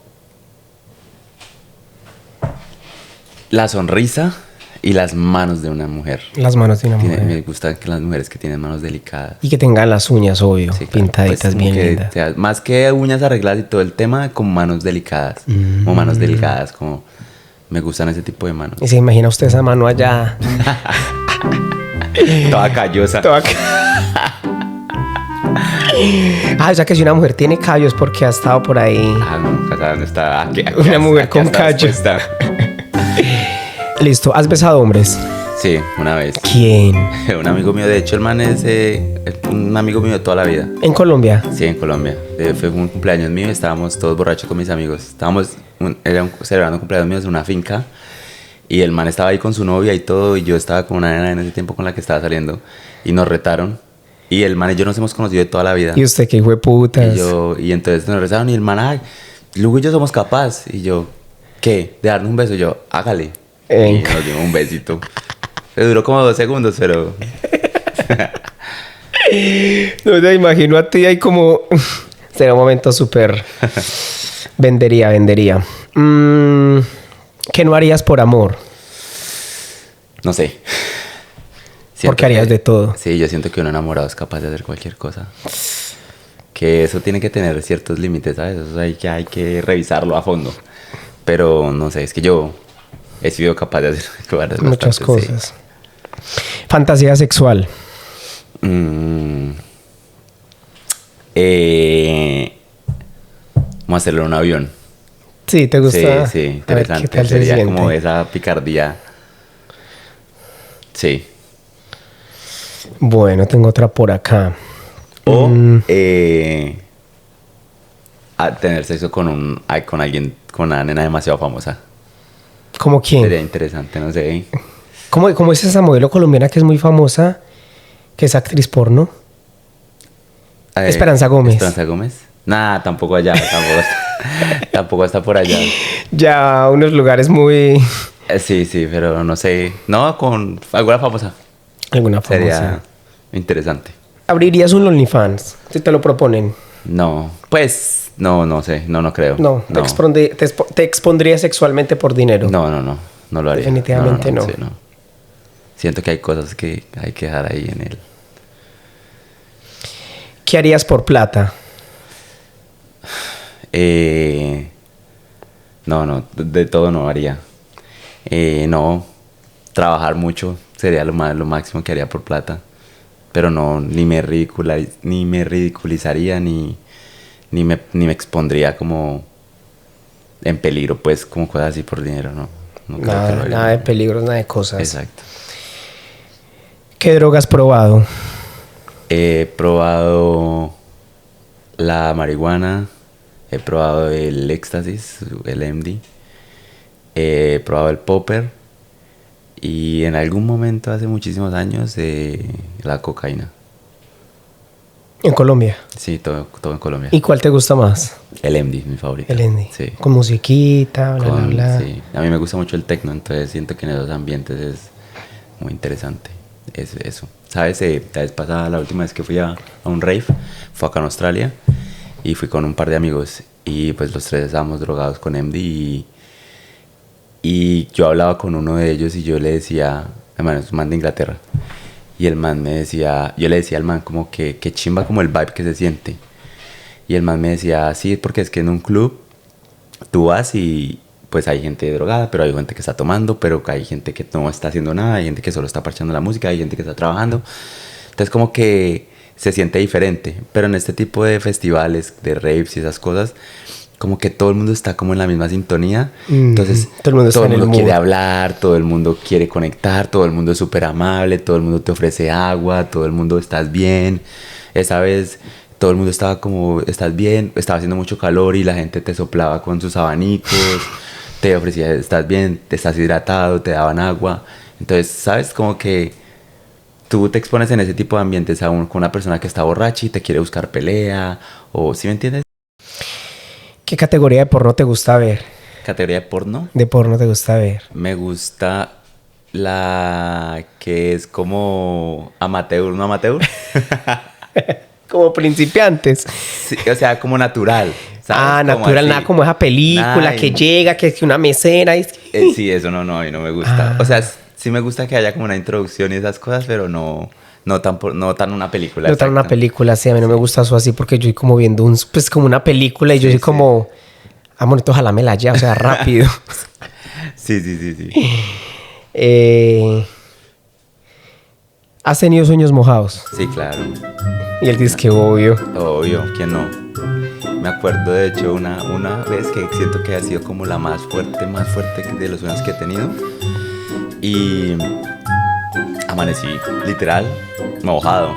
la sonrisa y las manos de una mujer. Las manos de una mujer. Me gusta que las mujeres que tienen manos delicadas. Y que tengan las uñas, obvio, Sí, claro. pintaditas Pues, bien que lindas. más que uñas arregladas y todo el tema, como manos delicadas. Como manos delgadas, como me gustan ese tipo de manos. Y se imagina usted esa mano allá. Toda callosa. O sea que si una mujer tiene callos porque ha estado por ahí. Nunca sabes dónde está. Aquí Una mujer aquí con está callos. expuesta. Listo, ¿has besado hombres? Sí, una vez. ¿Quién? Un amigo mío, de hecho, el man es un amigo mío de toda la vida. ¿En Colombia? Sí, en Colombia. Fue un cumpleaños mío y estábamos todos borrachos con mis amigos. Estábamos celebrando un cumpleaños mío en una finca y el man estaba ahí con su novia y todo y yo estaba con una nena en ese tiempo con la que estaba saliendo y nos retaron. Y el man y yo nos hemos conocido de toda la vida. ¿Y usted qué hijo de putas? Y entonces nos retaron y el man, ay, Lugo y yo somos capaz. Y yo, ¿qué? De darnos un beso. Y yo, hágale. Y nos dimos un besito. Se duró como 2 segundos, pero... No te imagino a ti ahí como... Será un momento súper... Vendería. ¿Qué no harías por amor? No sé. Porque harías de todo. Sí, yo siento que un enamorado es capaz de hacer cualquier cosa. Que eso tiene que tener ciertos límites, ¿sabes? Eso hay que revisarlo a fondo. Pero no sé, es que yo he sido capaz de hacer muchas cosas. Sí. Fantasía sexual. Vamos a hacerlo en un avión. Sí, ¿te gusta? Sí, interesante. ¿Qué tal sería se como siente? esa picardía. Sí. Bueno, tengo otra por acá. O tener sexo con alguien, con una nena demasiado famosa. ¿Cómo quién? Sería interesante, no sé. ¿Cómo es esa modelo colombiana que es muy famosa? Que es actriz porno. Esperanza Gómez. ¿Esperanza Gómez? Nah, tampoco allá. Tampoco está por allá. Ya unos lugares muy... Sí, pero no sé. No, con alguna famosa. Alguna famosa. Sería interesante. ¿Abrirías un OnlyFans si te lo proponen? No, pues no sé. No creo. No. ¿Te expondrías sexualmente por dinero? No lo haría. Definitivamente no. Sí, no. Siento que hay cosas que hay que dejar ahí en él. ¿Qué harías por plata? No, de todo no haría. No, trabajar mucho sería lo máximo que haría por plata. Pero no, ni me ridiculizaría, ni me expondría como en peligro, pues, como cosas así por dinero, ¿no? No creo que lo haría. Nada de peligros, nada de cosas. Exacto. ¿Qué droga has probado? He probado la marihuana, he probado el éxtasis, el MD, he probado el popper y en algún momento hace muchísimos años la cocaína. ¿En Colombia? Sí, todo en Colombia. ¿Y cuál te gusta más? El MD, mi favorito. El MD. Sí. Con musiquita, bla. Sí. A mí me gusta mucho el techno, entonces siento que en esos ambientes es muy interesante. Es eso. ¿Sabes? La vez pasada, la última vez que fui a un rave, fue acá en Australia y fui con un par de amigos y pues los tres estábamos drogados con MD y Y yo hablaba con uno de ellos y yo le decía, hermano, es un man de Inglaterra. Y el man me decía, yo le decía al man como que chimba como el vibe que se siente. Y el man me decía, sí, porque es que en un club tú vas y pues hay gente drogada, pero hay gente que está tomando, pero hay gente que no está haciendo nada, hay gente que solo está parchando la música, hay gente que está trabajando. Entonces como que se siente diferente. Pero en este tipo de festivales, de raves y esas cosas, como que todo el mundo está como en la misma sintonía. Entonces todo el mundo quiere hablar, todo el mundo quiere conectar, todo el mundo es súper amable, todo el mundo te ofrece agua, todo el mundo estás bien. Esa vez todo el mundo estaba como, estás bien, estaba haciendo mucho calor y la gente te soplaba con sus abanicos, te ofrecía, estás bien, te estás hidratado, te daban agua. Entonces, ¿sabes? Como que tú te expones en ese tipo de ambientes aún con una persona que está borracha y te quiere buscar pelea, o ¿sí me entiendes? ¿Qué categoría de porno te gusta ver? ¿Categoría de porno? ¿De porno te gusta ver? Me gusta la que es como amateur, ¿no amateur? Como principiantes. Sí, o sea, como natural. ¿Sabes? Natural, nada como esa película nada, que llega, que es una mesera. Y... sí, eso no, a mí no me gusta. O sea, sí me gusta que haya como una introducción y esas cosas, pero no tan una película. No tan una película, sí, a mí no me gusta eso así porque yo soy como viendo pues como una película y yo soy como, bonito, ojalá me la ya, o sea, rápido. Sí. ¿Has tenido sueños mojados? Sí, claro. Y él dice que obvio. Obvio, ¿quién no? Me acuerdo de hecho una vez que siento que ha sido como la más fuerte de los sueños que he tenido. Y amanecí literal mojado.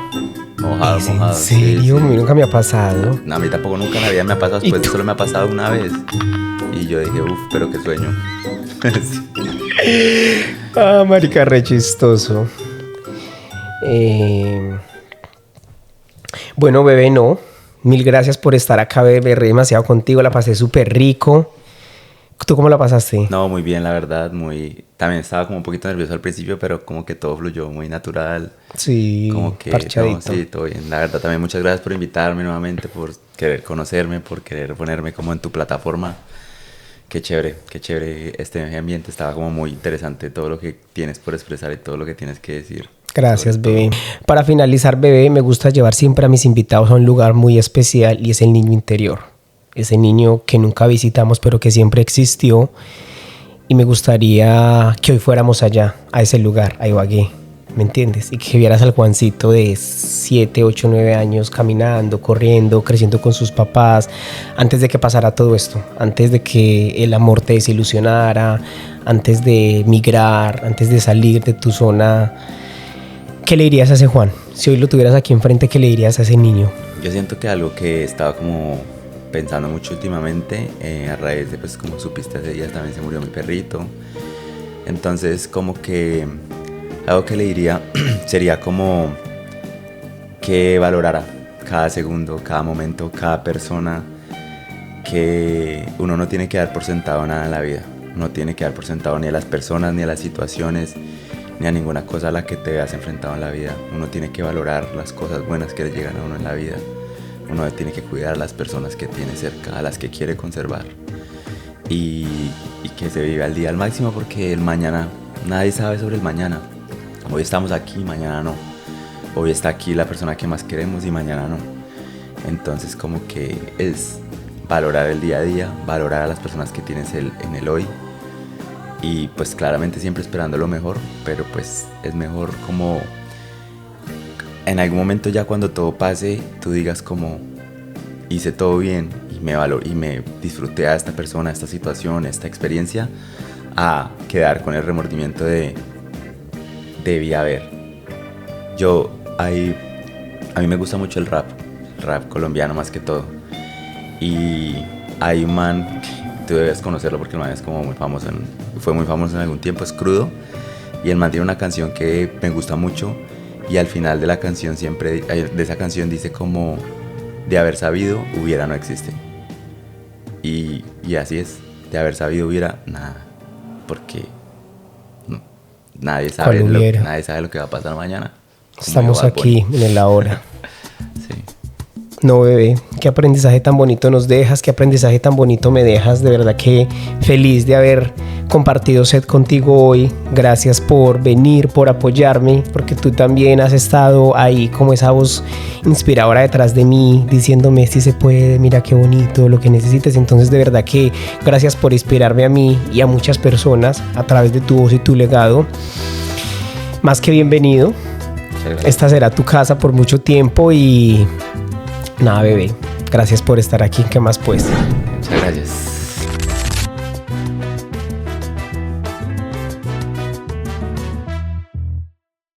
¿En serio? Sí. A mí nunca me ha pasado. No, a mí tampoco nunca en la vida me ha pasado. Después solo me ha pasado una vez. Y yo dije, pero qué sueño. Sí. Marica, re chistoso. Bueno, bebé, no. Mil gracias por estar acá, bebé. Reí demasiado contigo. La pasé súper rico. ¿Tú cómo la pasaste? No, muy bien, la verdad. También estaba como un poquito nervioso al principio, pero como que todo fluyó muy natural. Sí, como que, parchadito. No, sí, todo bien. La verdad, también muchas gracias por invitarme nuevamente, por querer conocerme, por querer ponerme como en tu plataforma. Qué chévere. Este ambiente estaba como muy interesante. Todo lo que tienes por expresar y todo lo que tienes que decir. Gracias, bebé. Para finalizar, bebé, me gusta llevar siempre a mis invitados a un lugar muy especial y es el niño interior. Ese niño que nunca visitamos, pero que siempre existió. Y me gustaría que hoy fuéramos allá, a ese lugar, a Ibagué. ¿Me entiendes? Y que vieras al Juancito de 7, 8, 9 años caminando, corriendo, creciendo con sus papás, antes de que pasara todo esto, antes de que el amor te desilusionara, antes de migrar, antes de salir de tu zona. ¿Qué le dirías a ese Juan? Si hoy lo tuvieras aquí enfrente, ¿qué le dirías a ese niño? Yo siento que algo que estaba como pensando mucho últimamente, a raíz de, pues como supiste hace días también se murió mi perrito. Entonces como que algo que le diría sería como que valorara cada segundo, cada momento, cada persona, que uno no tiene que dar por sentado nada en la vida. No tiene que dar por sentado ni a las personas, ni a las situaciones, ni a ninguna cosa a la que te veas enfrentado en la vida. Uno tiene que valorar las cosas buenas que le llegan a uno en la vida. Uno tiene que cuidar a las personas que tiene cerca, a las que quiere conservar. Y que se vive al día al máximo, porque el mañana, nadie sabe sobre el mañana. Hoy estamos aquí, mañana no. Hoy está aquí la persona que más queremos y mañana no. Entonces como que es valorar el día a día, valorar a las personas que tienes en el hoy. Y pues claramente siempre esperando lo mejor, pero pues es mejor como en algún momento ya cuando todo pase, tú digas como hice todo bien y me disfruté a esta persona, a esta situación, a esta experiencia, a quedar con el remordimiento de debí haber. A mí me gusta mucho el rap colombiano más que todo. Y hay un man, tú debes conocerlo porque el man es como muy famoso, fue muy famoso en algún tiempo, es Crudo. Y el man tiene una canción que me gusta mucho y al final de la canción de esa canción dice como de haber sabido, hubiera no existe. Y así es, de haber sabido hubiera nada, porque nadie sabe lo que va a pasar mañana. Estamos aquí en el ahora. Sí. No, bebé, qué aprendizaje tan bonito nos dejas, qué aprendizaje tan bonito me dejas. De verdad que feliz de haber compartido set contigo hoy. Gracias por venir, por apoyarme, porque tú también has estado ahí como esa voz inspiradora detrás de mí, diciéndome si se puede, mira qué bonito, lo que necesites. Entonces, de verdad que gracias por inspirarme a mí y a muchas personas a través de tu voz y tu legado. Más que bienvenido. Esta será tu casa por mucho tiempo y nada, bebé, gracias por estar aquí. ¿Qué más pues? Muchas gracias.